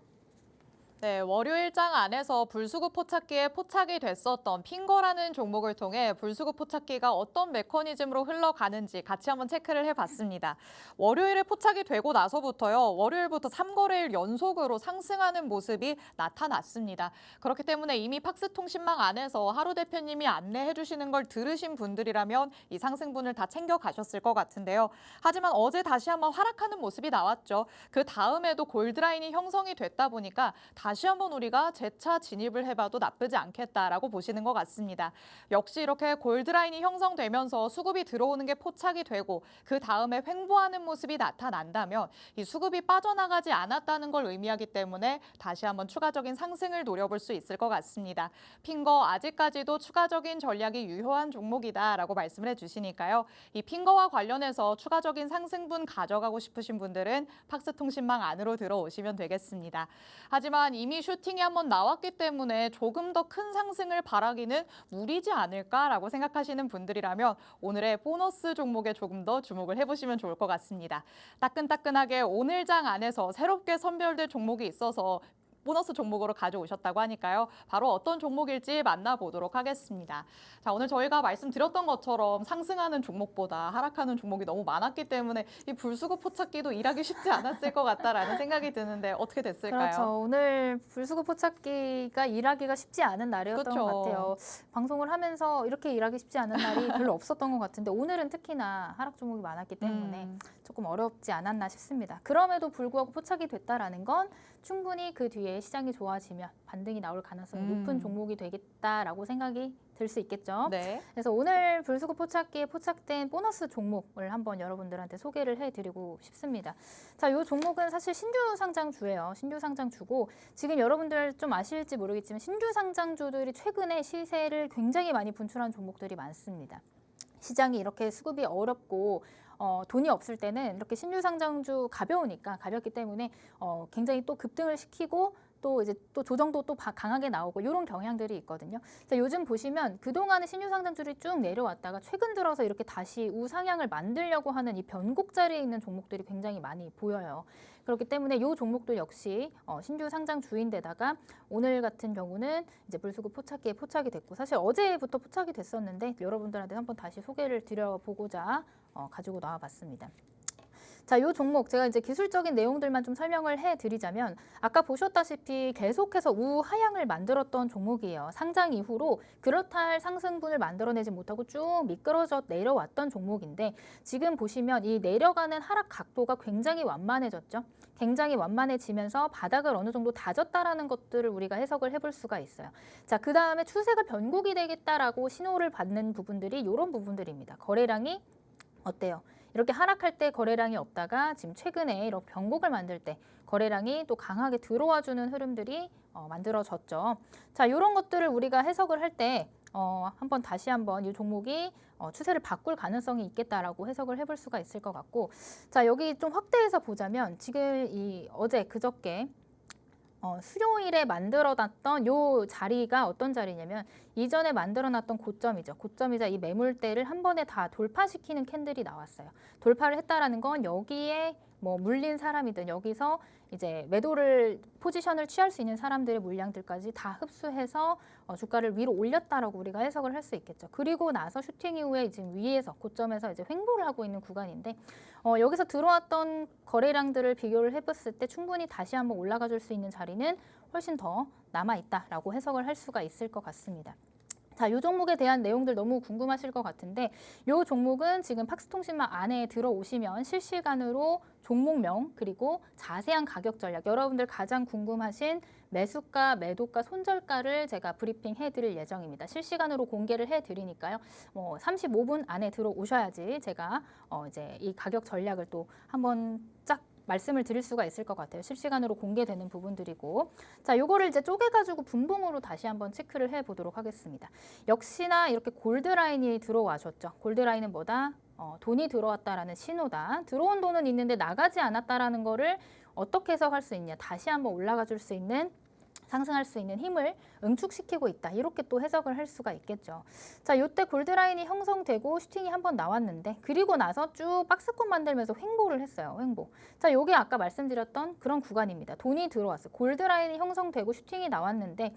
네, 월요일장 안에서 불수급 포착기에 포착이 됐었던 핑거라는 종목을 통해 불수급 포착기가 어떤 메커니즘으로 흘러가는지 같이 한번 체크를 해봤습니다. 월요일에 포착이 되고 나서부터요, 월요일부터 3거래일 연속으로 상승하는 모습이 나타났습니다. 그렇기 때문에 이미 팍스통신망 안에서 하루 대표님이 안내해 주시는 걸 들으신 분들이라면 이 상승분을 다 챙겨가셨을 것 같은데요. 하지만 어제 다시 한번 하락하는 모습이 나왔죠. 그 다음에도 골드라인이 형성이 됐다 보니까 다시 한번 우리가 재차 진입을 해봐도 나쁘지 않겠다라고 보시는 것 같습니다. 역시 이렇게 골드라인이 형성되면서 수급이 들어오는 게 포착이 되고 그 다음에 횡보하는 모습이 나타난다면 이 수급이 빠져나가지 않았다는 걸 의미하기 때문에 다시 한번 추가적인 상승을 노려볼 수 있을 것 같습니다. 핑거 아직까지도 추가적인 전략이 유효한 종목이다라고 말씀을 해주시니까요. 이 핑거와 관련해서 추가적인 상승분 가져가고 싶으신 분들은 팍스통신망 안으로 들어오시면 되겠습니다. 하지만 이미 슈팅이 한번 나왔기 때문에 조금 더 큰 상승을 바라기는 무리지 않을까라고 생각하시는 분들이라면 오늘의 보너스 종목에 조금 더 주목을 해보시면 좋을 것 같습니다. 따끈따끈하게 오늘 장 안에서 새롭게 선별될 종목이 있어서 보너스 종목으로 가져오셨다고 하니까요. 바로 어떤 종목일지 만나보도록 하겠습니다. 자, 오늘 저희가 말씀드렸던 것처럼 상승하는 종목보다 하락하는 종목이 너무 많았기 때문에 이 불수급 포착기도 일하기 쉽지 않았을 것 같다라는 생각이 드는데 어떻게 됐을까요? 그렇죠. 오늘 불수급 포착기가 일하기가 쉽지 않은 날이었던 그렇죠. 것 같아요. 방송을 하면서 이렇게 일하기 쉽지 않은 날이 별로 없었던 것 같은데 오늘은 특히나 하락 종목이 많았기 때문에 조금 어렵지 않았나 싶습니다. 그럼에도 불구하고 포착이 됐다라는 건 충분히 그 뒤에 시장이 좋아지면 반등이 나올 가능성이 높은 종목이 되겠다라고 생각이 들 수 있겠죠. 네. 그래서 오늘 불수급 포착기에 포착된 보너스 종목을 한번 여러분들한테 소개를 해드리고 싶습니다. 자, 이 종목은 사실 신규 상장주예요. 신규 상장주고 지금 여러분들 좀 아실지 모르겠지만 신규 상장주들이 최근에 시세를 굉장히 많이 분출한 종목들이 많습니다. 시장이 이렇게 수급이 어렵고 돈이 없을 때는 이렇게 신규 상장주 가볍기 때문에 굉장히 또 급등을 시키고 또 이제 또 조정도 또 강하게 나오고 이런 경향들이 있거든요. 자, 요즘 보시면 그동안의 신규 상장주들이 쭉 내려왔다가 최근 들어서 이렇게 다시 우상향을 만들려고 하는 이 변곡 자리에 있는 종목들이 굉장히 많이 보여요. 그렇기 때문에 이 종목도 역시 신규 상장주인데다가 오늘 같은 경우는 이제 불수급 포착기에 포착이 됐고 사실 어제부터 포착이 됐었는데 여러분들한테 한번 다시 소개를 드려보고자 가지고 나와봤습니다. 자, 이 종목 제가 이제 기술적인 내용들만 좀 설명을 해드리자면 아까 보셨다시피 계속해서 우하향을 만들었던 종목이에요. 상장 이후로 그렇다 할 상승분을 만들어내지 못하고 쭉 미끄러져 내려왔던 종목인데 지금 보시면 이 내려가는 하락 각도가 굉장히 완만해졌죠. 굉장히 완만해지면서 바닥을 어느 정도 다졌다라는 것들을 우리가 해석을 해볼 수가 있어요. 자, 그 다음에 추세가 변곡이 되겠다라고 신호를 받는 부분들이 이런 부분들입니다. 거래량이 어때요? 이렇게 하락할 때 거래량이 없다가 지금 최근에 이렇게 변곡을 만들 때 거래량이 또 강하게 들어와주는 흐름들이 만들어졌죠. 자, 이런 것들을 우리가 해석을 할 때 다시 한번 이 종목이 추세를 바꿀 가능성이 있겠다라고 해석을 해볼 수가 있을 것 같고, 자, 여기 좀 확대해서 보자면 지금 이 어제 그저께 수요일에 만들어놨던 요 자리가 어떤 자리냐면 이전에 만들어놨던 고점이죠. 고점이자 이 매물대를 한 번에 다 돌파시키는 캔들이 나왔어요. 돌파를 했다라는 건 여기에 뭐 물린 사람이든 여기서 이제 매도를 포지션을 취할 수 있는 사람들의 물량들까지 다 흡수해서 주가를 위로 올렸다라고 우리가 해석을 할 수 있겠죠. 그리고 나서 슈팅 이후에 지금 위에서 고점에서 이제 횡보를 하고 있는 구간인데 여기서 들어왔던 거래량들을 비교를 해봤을 때 충분히 다시 한번 올라가 줄 수 있는 자리는 훨씬 더 남아 있다라고 해석을 할 수가 있을 것 같습니다. 자, 이 종목에 대한 내용들 너무 궁금하실 것 같은데 이 종목은 지금 팍스통신망 안에 들어오시면 실시간으로 종목명 그리고 자세한 가격 전략 여러분들 가장 궁금하신 매수가, 매도가, 손절가를 제가 브리핑 해드릴 예정입니다. 실시간으로 공개를 해드리니까요. 35분 안에 들어오셔야지 제가 이제 이 가격 전략을 또 한번 쫙 말씀을 드릴 수가 있을 것 같아요. 실시간으로 공개되는 부분들이고. 자, 요거를 이제 쪼개가지고 분봉으로 다시 한번 체크를 해보도록 하겠습니다. 역시나 이렇게 골드라인이 들어와줬죠. 골드라인은 뭐다? 돈이 들어왔다라는 신호다. 들어온 돈은 있는데 나가지 않았다라는 거를 어떻게 해석할 수 있냐. 다시 한번 올라가 줄 수 있는 상승할 수 있는 힘을 응축시키고 있다. 이렇게 또 해석을 할 수가 있겠죠. 자, 이때 골드라인이 형성되고 슈팅이 한번 나왔는데 그리고 나서 쭉 박스권 만들면서 횡보를 했어요. 횡보. 자, 요게 아까 말씀드렸던 그런 구간입니다. 돈이 들어왔어요. 골드라인이 형성되고 슈팅이 나왔는데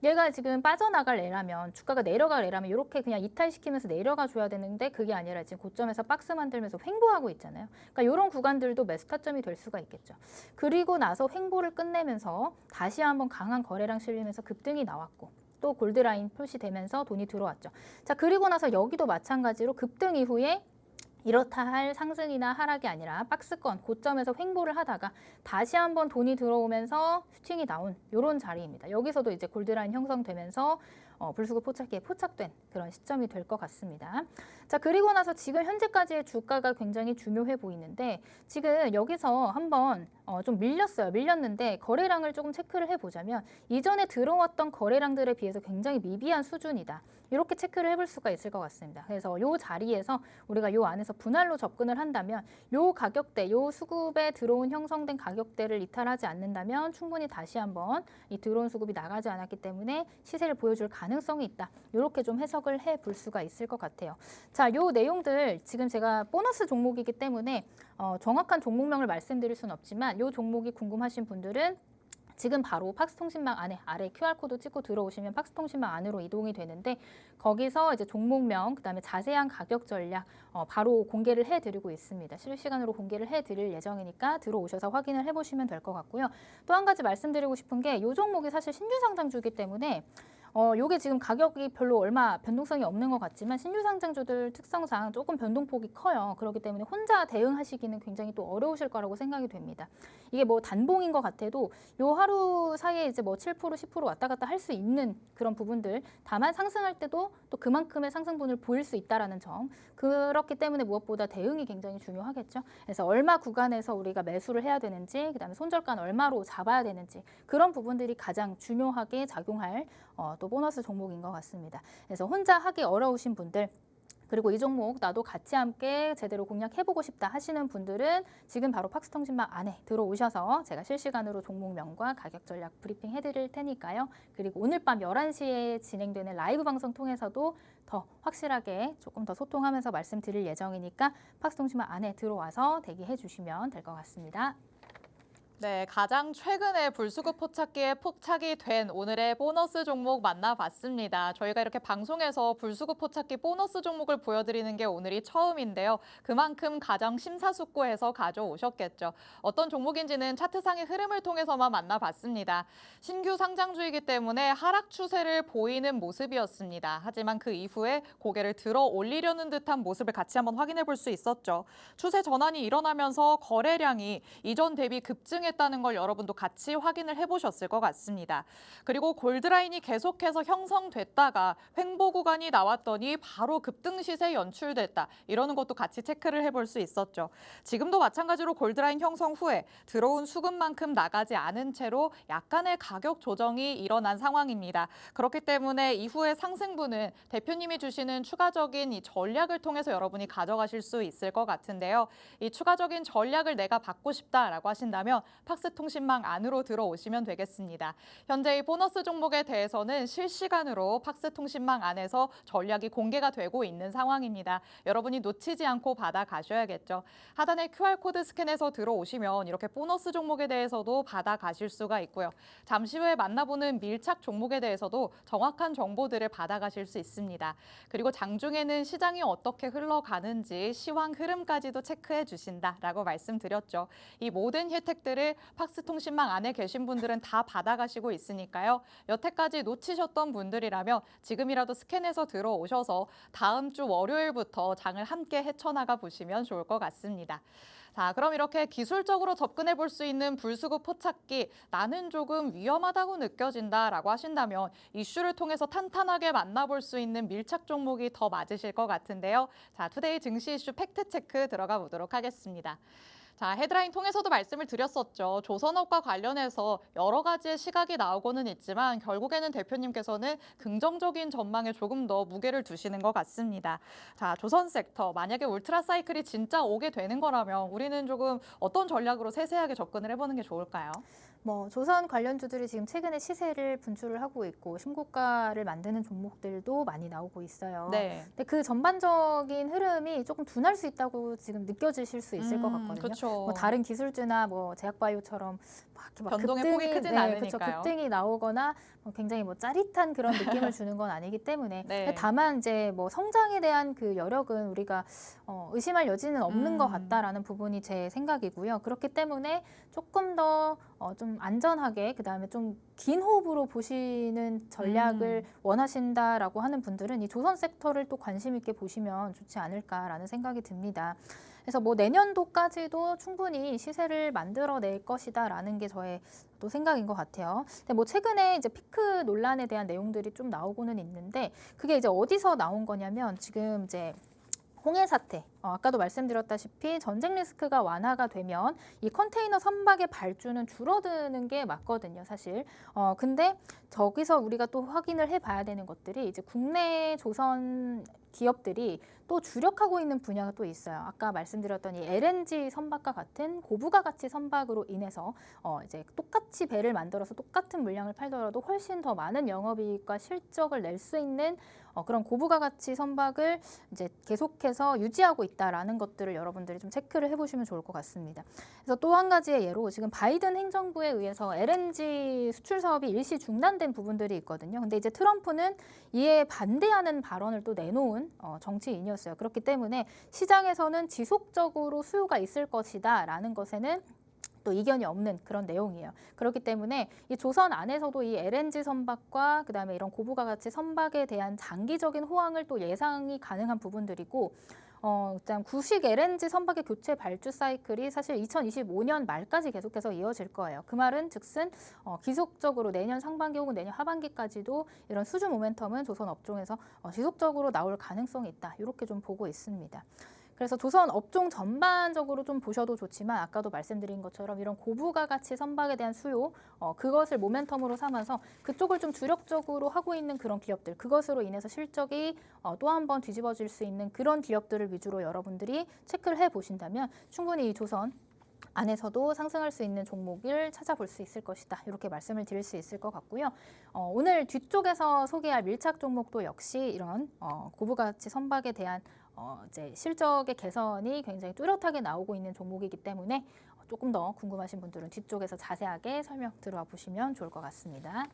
얘가 지금 빠져나갈 애라면 주가가 내려갈 애라면 이렇게 그냥 이탈시키면서 내려가 줘야 되는데 그게 아니라 지금 고점에서 박스 만들면서 횡보하고 있잖아요. 그러니까 이런 구간들도 매수 타점이 될 수가 있겠죠. 그리고 나서 횡보를 끝내면서 다시 한번 강한 거래량 실리면서 급등이 나왔고 또 골드라인 표시되면서 돈이 들어왔죠. 자, 그리고 나서 여기도 마찬가지로 급등 이후에 이렇다 할 상승이나 하락이 아니라 박스권 고점에서 횡보를 하다가 다시 한번 돈이 들어오면서 슈팅이 나온 이런 자리입니다. 여기서도 이제 골드라인 형성되면서 불수급 포착기에 포착된 그런 시점이 될 것 같습니다. 자, 그리고 나서 지금 현재까지의 주가가 굉장히 중요해 보이는데 지금 여기서 한번 좀 밀렸어요. 밀렸는데 거래량을 조금 체크를 해보자면 이전에 들어왔던 거래량들에 비해서 굉장히 미비한 수준이다. 이렇게 체크를 해볼 수가 있을 것 같습니다. 그래서 이 자리에서 우리가 이 안에서 분할로 접근을 한다면 이 가격대, 이 수급에 들어온 형성된 가격대를 이탈하지 않는다면 충분히 다시 한번 이 들어온 수급이 나가지 않았기 때문에 시세를 보여줄 가능성이 있다. 이렇게 좀 해석을 해볼 수가 있을 것 같아요. 자, 요 내용들 지금 제가 보너스 종목이기 때문에 정확한 종목명을 말씀드릴 수는 없지만 요 종목이 궁금하신 분들은 지금 바로 팍스통신망 안에 아래 QR코드 찍고 들어오시면 팍스통신망 안으로 이동이 되는데 거기서 이제 종목명, 그다음에 자세한 가격 전략 바로 공개를 해드리고 있습니다. 실시간으로 공개를 해드릴 예정이니까 들어오셔서 확인을 해보시면 될 것 같고요. 또 한 가지 말씀드리고 싶은 게 이 종목이 사실 신규 상장주이기 때문에 요게 지금 가격이 별로 얼마 변동성이 없는 것 같지만 신규 상장주들 특성상 조금 변동폭이 커요. 그렇기 때문에 혼자 대응하시기는 굉장히 또 어려우실 거라고 생각이 됩니다. 이게 뭐 단봉인 것 같아도 요 하루 사이에 이제 뭐 7%, 10% 왔다 갔다 할 수 있는 그런 부분들 다만 상승할 때도 또 그만큼의 상승분을 보일 수 있다라는 점 그렇기 때문에 무엇보다 대응이 굉장히 중요하겠죠. 그래서 얼마 구간에서 우리가 매수를 해야 되는지 그다음에 손절가는 얼마로 잡아야 되는지 그런 부분들이 가장 중요하게 작용할 또 보너스 종목인 것 같습니다. 그래서 혼자 하기 어려우신 분들 그리고 이 종목 나도 같이 함께 제대로 공략해보고 싶다 하시는 분들은 지금 바로 팍스통신망 안에 들어오셔서 제가 실시간으로 종목명과 가격 전략 브리핑 해드릴 테니까요. 그리고 오늘 밤 11시에 진행되는 라이브 방송 통해서도 더 확실하게 조금 더 소통하면서 말씀드릴 예정이니까 팍스통신망 안에 들어와서 대기해 주시면 될 것 같습니다. 네, 가장 최근에 불수급 포착기에 포착이 된 오늘의 보너스 종목 만나봤습니다. 저희가 이렇게 방송에서 불수급 포착기 보너스 종목을 보여드리는 게 오늘이 처음인데요. 그만큼 가장 심사숙고해서 가져오셨겠죠. 어떤 종목인지는 차트상의 흐름을 통해서만 만나봤습니다. 신규 상장주이기 때문에 하락 추세를 보이는 모습이었습니다. 하지만 그 이후에 고개를 들어 올리려는 듯한 모습을 같이 한번 확인해 볼 수 있었죠. 추세 전환이 일어나면서 거래량이 이전 대비 급증 했다는 걸 여러분도 같이 확인을 해보셨을 것 같습니다. 그리고 골드라인이 계속해서 형성됐다가 횡보 구간이 나왔더니 바로 급등 시세 연출됐다. 이러는 것도 같이 체크를 해볼 수 있었죠. 지금도 마찬가지로 골드라인 형성 후에 들어온 수급만큼 나가지 않은 채로 약간의 가격 조정이 일어난 상황입니다. 그렇기 때문에 이후의 상승분은 대표님이 주시는 추가적인 이 전략을 통해서 여러분이 가져가실 수 있을 것 같은데요. 이 추가적인 전략을 내가 받고 싶다라고 하신다면 팍스통신망 안으로 들어오시면 되겠습니다. 현재 이 보너스 종목에 대해서는 실시간으로 팍스통신망 안에서 전략이 공개가 되고 있는 상황입니다. 여러분이 놓치지 않고 받아가셔야겠죠. 하단에 QR코드 스캔해서 들어오시면 이렇게 보너스 종목에 대해서도 받아가실 수가 있고요. 잠시 후에 만나보는 밀착 종목에 대해서도 정확한 정보들을 받아가실 수 있습니다. 그리고 장중에는 시장이 어떻게 흘러가는지 시황 흐름까지도 체크해 주신다라고 말씀드렸죠. 이 모든 혜택들을 정보들을 팍스통신망 안에 계신 분들은 다 받아가시고 있으니까요. 여태까지 놓치셨던 분들이라면 지금이라도 스캔해서 들어오셔서 다음 주 월요일부터 장을 함께 헤쳐나가 보시면 좋을 것 같습니다. 자, 그럼 이렇게 기술적으로 접근해 볼 수 있는 불수급 포착기, 나는 조금 위험하다고 느껴진다라고 하신다면 이슈를 통해서 탄탄하게 만나볼 수 있는 밀착 종목이 더 맞으실 것 같은데요. 자, 투데이 증시 이슈 팩트체크 들어가 보도록 하겠습니다. 자, 헤드라인 통해서도 말씀을 드렸었죠. 조선업과 관련해서 여러 가지의 시각이 나오고는 있지만 결국에는 대표님께서는 긍정적인 전망에 조금 더 무게를 두시는 것 같습니다. 자, 조선 섹터, 만약에 울트라 사이클이 진짜 오게 되는 거라면 우리는 조금 어떤 전략으로 세세하게 접근을 해보는 게 좋을까요? 조선 관련주들이 지금 최근에 시세를 분출을 하고 있고 신고가를 만드는 종목들도 많이 나오고 있어요. 네. 근데 그 전반적인 흐름이 조금 둔할 수 있다고 지금 느껴지실 수 있을 것 같거든요. 그렇죠. 다른 기술주나 제약바이오처럼 막 변동의 폭이 크진 않으니까요. 급등이 나오거나 굉장히 짜릿한 그런 느낌을 주는 건 아니기 때문에 네. 다만 이제 성장에 대한 그 여력은 우리가 의심할 여지는 없는 것 같다라는 부분이 제 생각이고요. 그렇기 때문에 조금 더 좀 안전하게 그다음에 좀 긴 호흡으로 보시는 전략을 원하신다라고 하는 분들은 이 조선 섹터를 또 관심 있게 보시면 좋지 않을까라는 생각이 듭니다. 그래서 내년도까지도 충분히 시세를 만들어낼 것이다라는 게 저의 또 생각인 것 같아요. 근데 최근에 이제 피크 논란에 대한 내용들이 좀 나오고는 있는데 그게 이제 어디서 나온 거냐면 지금 이제 홍해 사태, 아까도 말씀드렸다시피 전쟁 리스크가 완화가 되면 이 컨테이너 선박의 발주는 줄어드는 게 맞거든요, 사실. 근데 저기서 우리가 또 확인을 해봐야 되는 것들이 이제 국내 조선 기업들이 또 주력하고 있는 분야가 또 있어요. 아까 말씀드렸던 이 LNG 선박과 같은 고부가 가치 선박으로 인해서 이제 똑같이 배를 만들어서 똑같은 물량을 팔더라도 훨씬 더 많은 영업이익과 실적을 낼 수 있는 그런 고부가 가치 선박을 이제 계속해서 유지하고 있다라는 것들을 여러분들이 좀 체크를 해보시면 좋을 것 같습니다. 그래서 또 한 가지의 예로 지금 바이든 행정부에 의해서 LNG 수출 사업이 일시 중단된 부분들이 있거든요. 근데 이제 트럼프는 이에 반대하는 발언을 또 내놓은 정치인이었어요. 그렇기 때문에 시장에서는 지속적으로 수요가 있을 것이다라는 것에는 또 이견이 없는 그런 내용이에요. 그렇기 때문에 이 조선 안에서도 이 LNG 선박과 그다음에 이런 고부가 가치 선박에 대한 장기적인 호황을 또 예상이 가능한 부분들이고 일단 구식 LNG 선박의 교체 발주 사이클이 사실 2025년 말까지 계속해서 이어질 거예요. 그 말은 즉슨 지속적으로 내년 상반기 혹은 내년 하반기까지도 이런 수주 모멘텀은 조선 업종에서 지속적으로 나올 가능성이 있다. 이렇게 좀 보고 있습니다. 그래서 조선 업종 전반적으로 좀 보셔도 좋지만 아까도 말씀드린 것처럼 이런 고부가 가치 선박에 대한 수요, 그것을 모멘텀으로 삼아서 그쪽을 좀 주력적으로 하고 있는 그런 기업들, 그것으로 인해서 실적이 또 한 번 뒤집어질 수 있는 그런 기업들을 위주로 여러분들이 체크를 해보신다면 충분히 이 조선 안에서도 상승할 수 있는 종목을 찾아볼 수 있을 것이다. 이렇게 말씀을 드릴 수 있을 것 같고요. 오늘 뒤쪽에서 소개할 밀착 종목도 역시 이런 고부가치 선박에 대한 이제 실적의 개선이 굉장히 뚜렷하게 나오고 있는 종목이기 때문에 조금 더 궁금하신 분들은 뒤쪽에서 자세하게 설명 들어와 보시면 좋을 것 같습니다.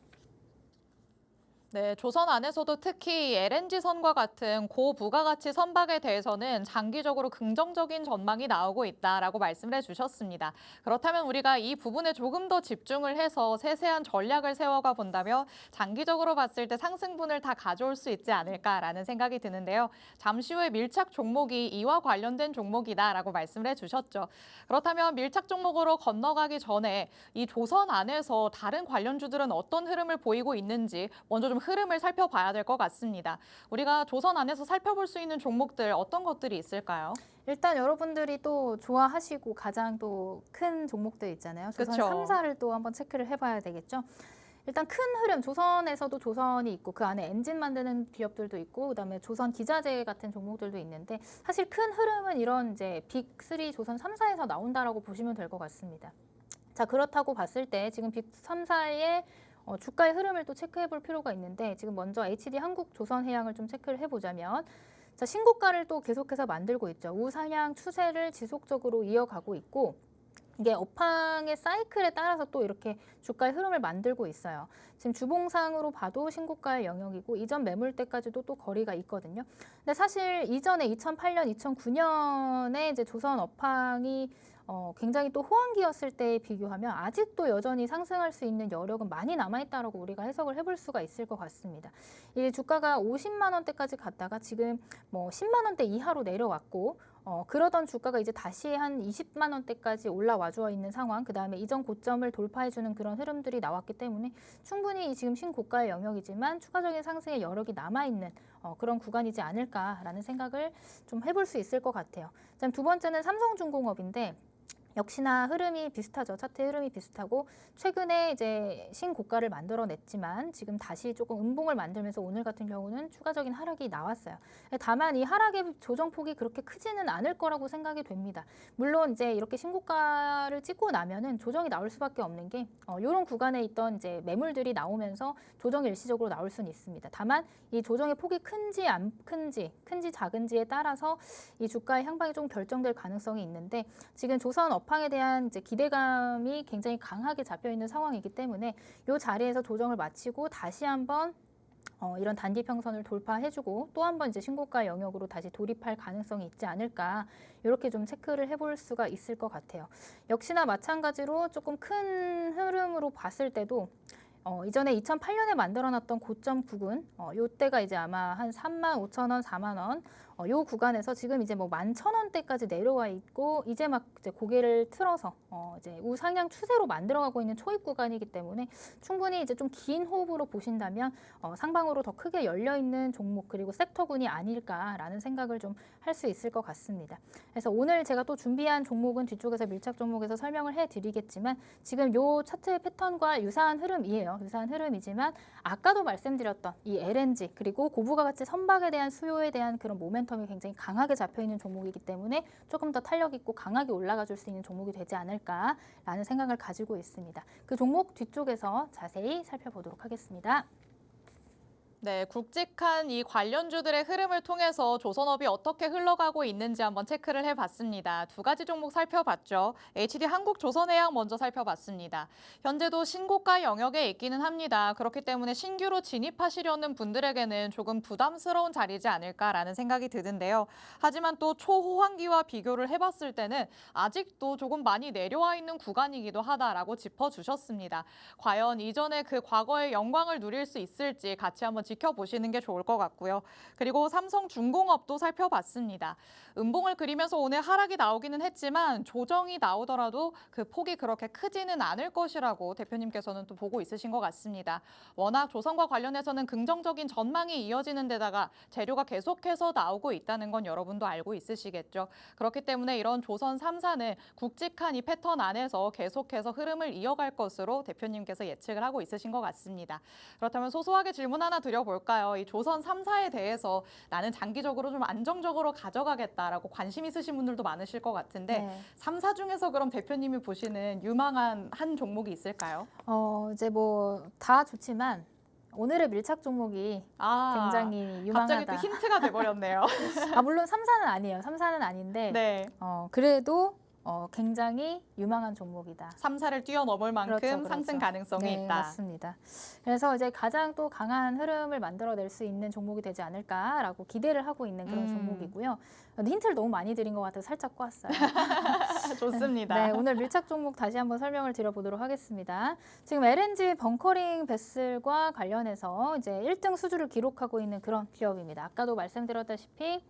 네, 조선 안에서도 특히 LNG선과 같은 고부가가치 선박에 대해서는 장기적으로 긍정적인 전망이 나오고 있다라고 말씀을 해주셨습니다. 그렇다면 우리가 이 부분에 조금 더 집중을 해서 세세한 전략을 세워가 본다면 장기적으로 봤을 때 상승분을 다 가져올 수 있지 않을까라는 생각이 드는데요. 잠시 후에 밀착 종목이 이와 관련된 종목이다라고 말씀을 해주셨죠. 그렇다면 밀착 종목으로 건너가기 전에 이 조선 안에서 다른 관련주들은 어떤 흐름을 보이고 있는지 먼저 좀 흐름을 살펴봐야 될 것 같습니다. 우리가 조선 안에서 살펴볼 수 있는 종목들 어떤 것들이 있을까요? 일단 여러분들이 또 좋아하시고 가장 또 큰 종목들 있잖아요. 조선 그쵸. 3사를 또 한번 체크를 해봐야 되겠죠. 일단 큰 흐름, 조선에서도 조선이 있고 그 안에 엔진 만드는 기업들도 있고 그다음에 조선 기자재 같은 종목들도 있는데 사실 큰 흐름은 이런 이제 빅3 조선 3사에서 나온다라고 보시면 될 것 같습니다. 자, 그렇다고 봤을 때 지금 빅3사의 주가의 흐름을 또 체크해 볼 필요가 있는데 지금 먼저 HD 한국조선해양을 좀 체크를 해보자면 자, 신고가를 또 계속해서 만들고 있죠. 우상향 추세를 지속적으로 이어가고 있고 이게 업황의 사이클에 따라서 또 이렇게 주가의 흐름을 만들고 있어요. 지금 주봉상으로 봐도 신고가의 영역이고 이전 매물대까지도 또 거리가 있거든요. 근데 사실 이전에 2008년, 2009년에 이제 조선 업황이 굉장히 또 호황기였을 때에 비교하면 아직도 여전히 상승할 수 있는 여력은 많이 남아있다라고 우리가 해석을 해볼 수가 있을 것 같습니다. 이 주가가 50만 원대까지 갔다가 지금 뭐 10만 원대 이하로 내려왔고 그러던 주가가 이제 다시 한 20만 원대까지 올라와 주어 있는 상황, 그 다음에 이전 고점을 돌파해주는 그런 흐름들이 나왔기 때문에 충분히 지금 신고가의 영역이지만 추가적인 상승의 여력이 남아있는 그런 구간이지 않을까라는 생각을 좀 해볼 수 있을 것 같아요. 두 번째는 삼성중공업인데 역시나 흐름이 비슷하죠. 차트 흐름이 비슷하고 최근에 이제 신고가를 만들어냈지만 지금 다시 조금 음봉을 만들면서 오늘 같은 경우는 추가적인 하락이 나왔어요. 다만 이 하락의 조정폭이 그렇게 크지는 않을 거라고 생각이 됩니다. 물론 이제 이렇게 신고가를 찍고 나면은 조정이 나올 수밖에 없는 게 이런 구간에 있던 이제 매물들이 나오면서 조정이 일시적으로 나올 수는 있습니다. 다만 이 조정의 폭이 큰지 안 큰지, 작은지에 따라서 이 주가의 향방이 좀 결정될 가능성이 있는데 지금 조선 업황에 대한 이제 기대감이 굉장히 강하게 잡혀 있는 상황이기 때문에 이 자리에서 조정을 마치고 다시 한번 이런 단기 평선을 돌파해주고 또 한 번 이제 신고가 영역으로 다시 돌입할 가능성이 있지 않을까 이렇게 좀 체크를 해볼 수가 있을 것 같아요. 역시나 마찬가지로 조금 큰 흐름으로 봤을 때도 이전에 2008년에 만들어놨던 고점 부근, 요때가 이제 아마 한 35,000원, 4만 원, 요 구간에서 지금 이제 뭐 11,000원대까지 내려와 있고 이제 막 이제 고개를 틀어서 이제 우상향 추세로 만들어가고 있는 초입 구간이기 때문에 충분히 이제 좀 긴 호흡으로 보신다면 상방으로 더 크게 열려 있는 종목 그리고 섹터군이 아닐까라는 생각을 좀 할 수 있을 것 같습니다. 그래서 오늘 제가 또 준비한 종목은 뒤쪽에서 밀착 종목에서 설명을 해드리겠지만 지금 요 차트의 패턴과 유사한 흐름이에요. 유사한 흐름이지만 아까도 말씀드렸던 이 LNG 그리고 고부가 가치 선박에 대한 수요에 대한 그런 모멘텀이 굉장히 강하게 잡혀 있는 종목이기 때문에 조금 더 탄력 있고 강하게 올라가 줄 수 있는 종목이 되지 않을까라는 생각을 가지고 있습니다. 그 종목 뒤쪽에서 자세히 살펴보도록 하겠습니다. 네, 굵직한 이 관련주들의 흐름을 통해서 조선업이 어떻게 흘러가고 있는지 한번 체크를 해봤습니다. 두 가지 종목 살펴봤죠. HD 한국조선해양 먼저 살펴봤습니다. 현재도 신고가 영역에 있기는 합니다. 그렇기 때문에 신규로 진입하시려는 분들에게는 조금 부담스러운 자리지 않을까라는 생각이 드는데요. 하지만 또 초호황기와 비교를 해봤을 때는 아직도 조금 많이 내려와 있는 구간이기도 하다라고 짚어주셨습니다. 과연 이전에 그 과거의 영광을 누릴 수 있을지 같이 한번 지켜보시는 게 좋을 것 같고요. 그리고 삼성중공업도 살펴봤습니다. 음봉을 그리면서 오늘 하락이 나오기는 했지만 조정이 나오더라도 그 폭이 그렇게 크지는 않을 것이라고 대표님께서는 또 보고 있으신 것 같습니다. 워낙 조선과 관련해서는 긍정적인 전망이 이어지는 데다가 재료가 계속해서 나오고 있다는 건 여러분도 알고 있으시겠죠. 그렇기 때문에 이런 조선 3사는 굵직한 이 패턴 안에서 계속해서 흐름을 이어갈 것으로 대표님께서 예측을 하고 있으신 것 같습니다. 그렇다면 소소하게 질문 하나 드려볼까요? 이 조선 3사에 대해서 나는 장기적으로 좀 안정적으로 가져가겠다라고 관심 있으신 분들도 많으실 것 같은데 네. 3사 중에서 그럼 대표님이 보시는 유망한 한 종목이 있을까요? 이제 뭐 다 좋지만 오늘의 밀착 종목이 굉장히 유망하다. 갑자기 또 힌트가 돼버렸네요. 물론 3사는 아니에요. 3사는 아닌데 네. 그래도 굉장히 유망한 종목이다. 3사를 뛰어넘을 만큼 그렇죠. 상승 가능성이 네, 있다. 맞습니다. 그래서 이제 가장 또 강한 흐름을 만들어낼 수 있는 종목이 되지 않을까라고 기대를 하고 있는 그런 종목이고요. 근데 힌트를 너무 많이 드린 것 같아서 살짝 꼬았어요. 좋습니다. 네, 오늘 밀착 종목 다시 한번 설명을 드려보도록 하겠습니다. 지금 LNG 벙커링 베슬과 관련해서 이제 1등 수주를 기록하고 있는 그런 기업입니다. 아까도 말씀드렸다시피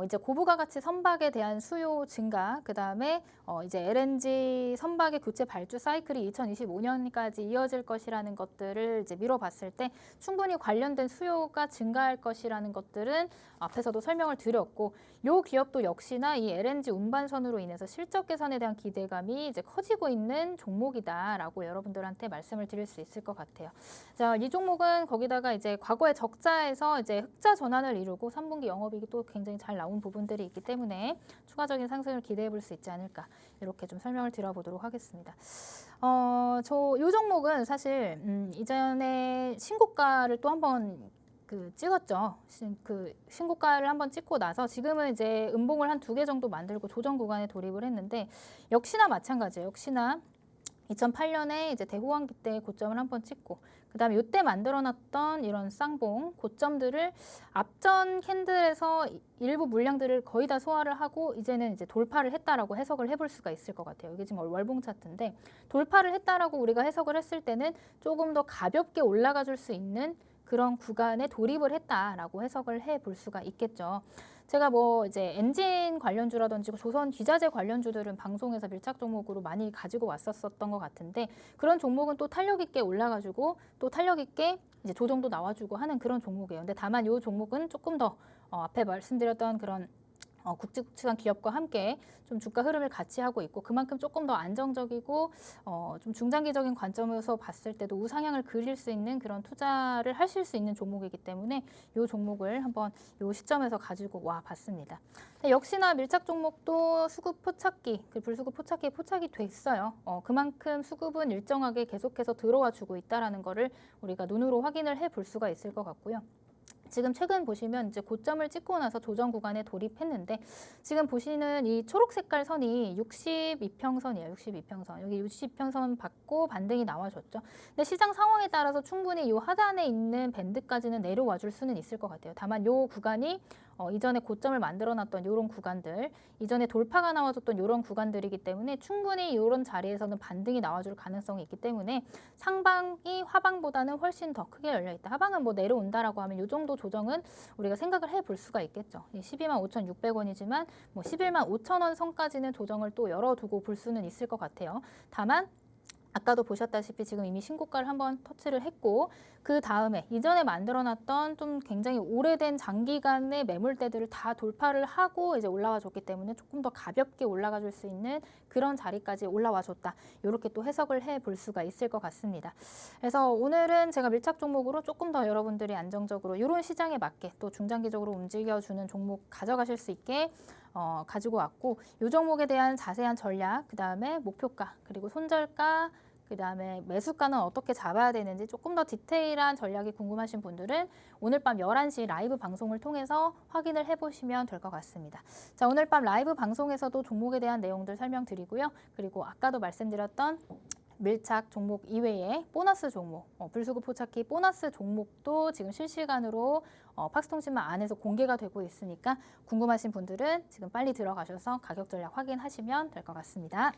이제 고부가 가치 선박에 대한 수요 증가, 그 다음에 이제 LNG 선박의 교체 발주 사이클이 2025년까지 이어질 것이라는 것들을 이제 미뤄봤을 때 충분히 관련된 수요가 증가할 것이라는 것들은 앞에서도 설명을 드렸고, 이 기업도 역시나 이 LNG 운반선으로 인해서 실적 개선에 대한 기대감이 이제 커지고 있는 종목이다라고 여러분들한테 말씀을 드릴 수 있을 것 같아요. 자, 이 종목은 거기다가 이제 과거의 적자에서 이제 흑자 전환을 이루고 3분기 영업이익이 또 굉장히 잘 나온 부분들이 있기 때문에 추가적인 상승을 기대해 볼 수 있지 않을까, 이렇게 좀 설명을 드려보도록 하겠습니다. 이 종목은 사실 이전에 신고가를 또 한번 찍었죠. 그 신고가를 한번 찍고 나서 지금은 이제 음봉을 한 2개 정도 만들고 조정 구간에 돌입을 했는데 역시나 마찬가지예요. 역시나 2008년에 이제 대호황기 때 고점을 한번 찍고 그다음에 이때 만들어놨던 이런 쌍봉 고점들을 앞전 캔들에서 일부 물량들을 거의 다 소화를 하고 이제는 이제 돌파를 했다라고 해석을 해볼 수가 있을 것 같아요. 이게 지금 월봉 차트인데 돌파를 했다라고 우리가 해석을 했을 때는 조금 더 가볍게 올라가 줄 수 있는 그런 구간에 돌입을 했다라고 해석을 해볼 수가 있겠죠. 제가 뭐 이제 엔진 관련주라든지 조선 기자재 관련주들은 방송에서 밀착 종목으로 많이 가지고 왔었던 것 같은데 그런 종목은 또 탄력 있게 올라가지고 또 탄력 있게 이제 조정도 나와주고 하는 그런 종목이에요. 근데 다만 이 종목은 조금 더 앞에 말씀드렸던 그런 굵직굵직한 기업과 함께 좀 주가 흐름을 같이 하고 있고 그만큼 조금 더 안정적이고 좀 중장기적인 관점에서 봤을 때도 우상향을 그릴 수 있는 그런 투자를 하실 수 있는 종목이기 때문에 이 종목을 한번 이 시점에서 가지고 와 봤습니다. 역시나 밀착 종목도 수급 포착기, 그 불수급 포착기에 포착이 됐어요. 그만큼 수급은 일정하게 계속해서 들어와 주고 있다라는 거를 우리가 눈으로 확인을 해 볼 수가 있을 것 같고요. 지금 최근 보시면 이제 고점을 찍고 나서 조정 구간에 돌입했는데 지금 보시는 이 초록 색깔 선이 62평선이에요. 62평선. 여기 60평선 받고 반등이 나와줬죠. 근데 시장 상황에 따라서 충분히 이 하단에 있는 밴드까지는 내려와 줄 수는 있을 것 같아요. 다만 이 구간이 이전에 고점을 만들어놨던 이런 구간들, 이전에 돌파가 나와줬던 이런 구간들이기 때문에 충분히 이런 자리에서는 반등이 나와줄 가능성이 있기 때문에 상방이 하방보다는 훨씬 더 크게 열려있다. 하방은 뭐 내려온다라고 하면 이 정도 조정은 우리가 생각을 해볼 수가 있겠죠. 125,600원이지만 뭐 115,000원 선까지는 조정을 또 열어두고 볼 수는 있을 것 같아요. 다만 아까도 보셨다시피 지금 이미 신고가를 한번 터치를 했고 그 다음에 이전에 만들어놨던 좀 굉장히 오래된 장기간의 매물대들을 다 돌파를 하고 이제 올라와 줬기 때문에 조금 더 가볍게 올라가 줄 수 있는 그런 자리까지 올라와 줬다. 이렇게 또 해석을 해볼 수가 있을 것 같습니다. 그래서 오늘은 제가 밀착 종목으로 조금 더 여러분들이 안정적으로 이런 시장에 맞게 또 중장기적으로 움직여주는 종목 가져가실 수 있게 가지고 왔고 이 종목에 대한 자세한 전략, 그 다음에 목표가, 그리고 손절가, 그 다음에 매수가는 어떻게 잡아야 되는지 조금 더 디테일한 전략이 궁금하신 분들은 오늘 밤 11시 라이브 방송을 통해서 확인을 해보시면 될 것 같습니다. 자, 오늘 밤 라이브 방송에서도 종목에 대한 내용들 설명드리고요. 그리고 아까도 말씀드렸던 밀착 종목 이외에 보너스 종목, 불수급 포착기 보너스 종목도 지금 실시간으로 팍스통신망 안에서 공개가 되고 있으니까 궁금하신 분들은 지금 빨리 들어가셔서 가격 전략 확인하시면 될 것 같습니다.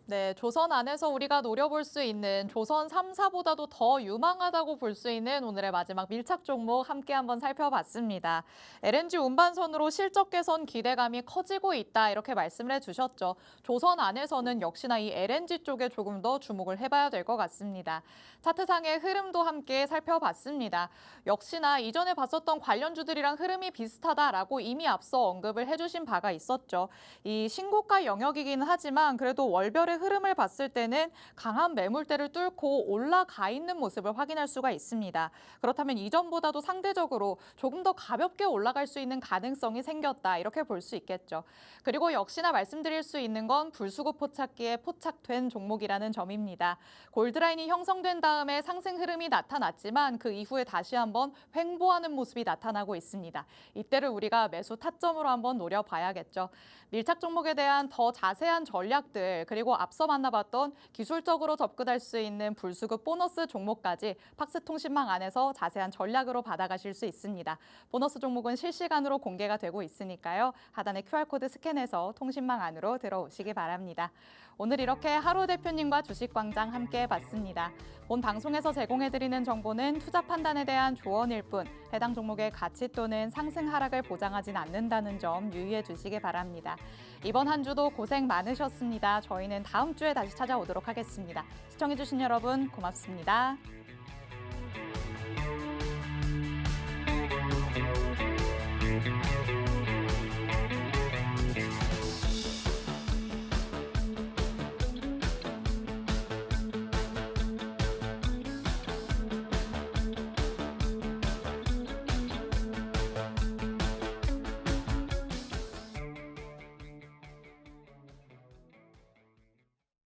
네, 조선 안에서 우리가 노려볼 수 있는 조선 3사보다도 더 유망하다고 볼 수 있는 오늘의 마지막 밀착 종목 함께 한번 살펴봤습니다. LNG 운반선으로 실적 개선 기대감이 커지고 있다 이렇게 말씀을 해주셨죠. 조선 안에서는 역시나 이 LNG 쪽에 조금 더 주목을 해봐야 될 것 같습니다. 차트상의 흐름도 함께 살펴봤습니다. 역시나 이전에 봤었던 관련주들이랑 흐름이 비슷하다라고 이미 앞서 언급을 해주신 바가 있었죠. 이 신고가 영역이긴 하지만 그래도 월별의 흐름을 봤을 때는 강한 매물대를 뚫고 올라가 있는 모습을 확인할 수가 있습니다. 그렇다면 이전보다도 상대적으로 조금 더 가볍게 올라갈 수 있는 가능성이 생겼다 이렇게 볼 수 있겠죠. 그리고 역시나 말씀드릴 수 있는 건 불수급 포착기에 포착된 종목이라는 점입니다. 골드라인이 형성된 다음에 상승 흐름이 나타났지만 그 이후에 다시 한번 횡보하는 모습이 나타나고 있습니다. 이때를 우리가 매수 타점으로 한번 노려봐야겠죠. 밀착 종목에 대한 더 자세한 전략들 그리고 앞서 만나봤던 기술적으로 접근할 수 있는 불수급 보너스 종목까지 팍스통신망 안에서 자세한 전략으로 받아가실 수 있습니다. 보너스 종목은 실시간으로 공개가 되고 있으니까요. 하단에 QR코드 스캔해서 통신망 안으로 들어오시기 바랍니다. 오늘 이렇게 하루 대표님과 주식광장 함께 해봤습니다. 본 방송에서 제공해드리는 정보는 투자 판단에 대한 조언일 뿐 해당 종목의 가치 또는 상승 하락을 보장하진 않는다는 점 유의해 주시기 바랍니다. 이번 한 주도 고생 많으셨습니다. 저희는 다음 주에 다시 찾아오도록 하겠습니다. 시청해주신 여러분 고맙습니다.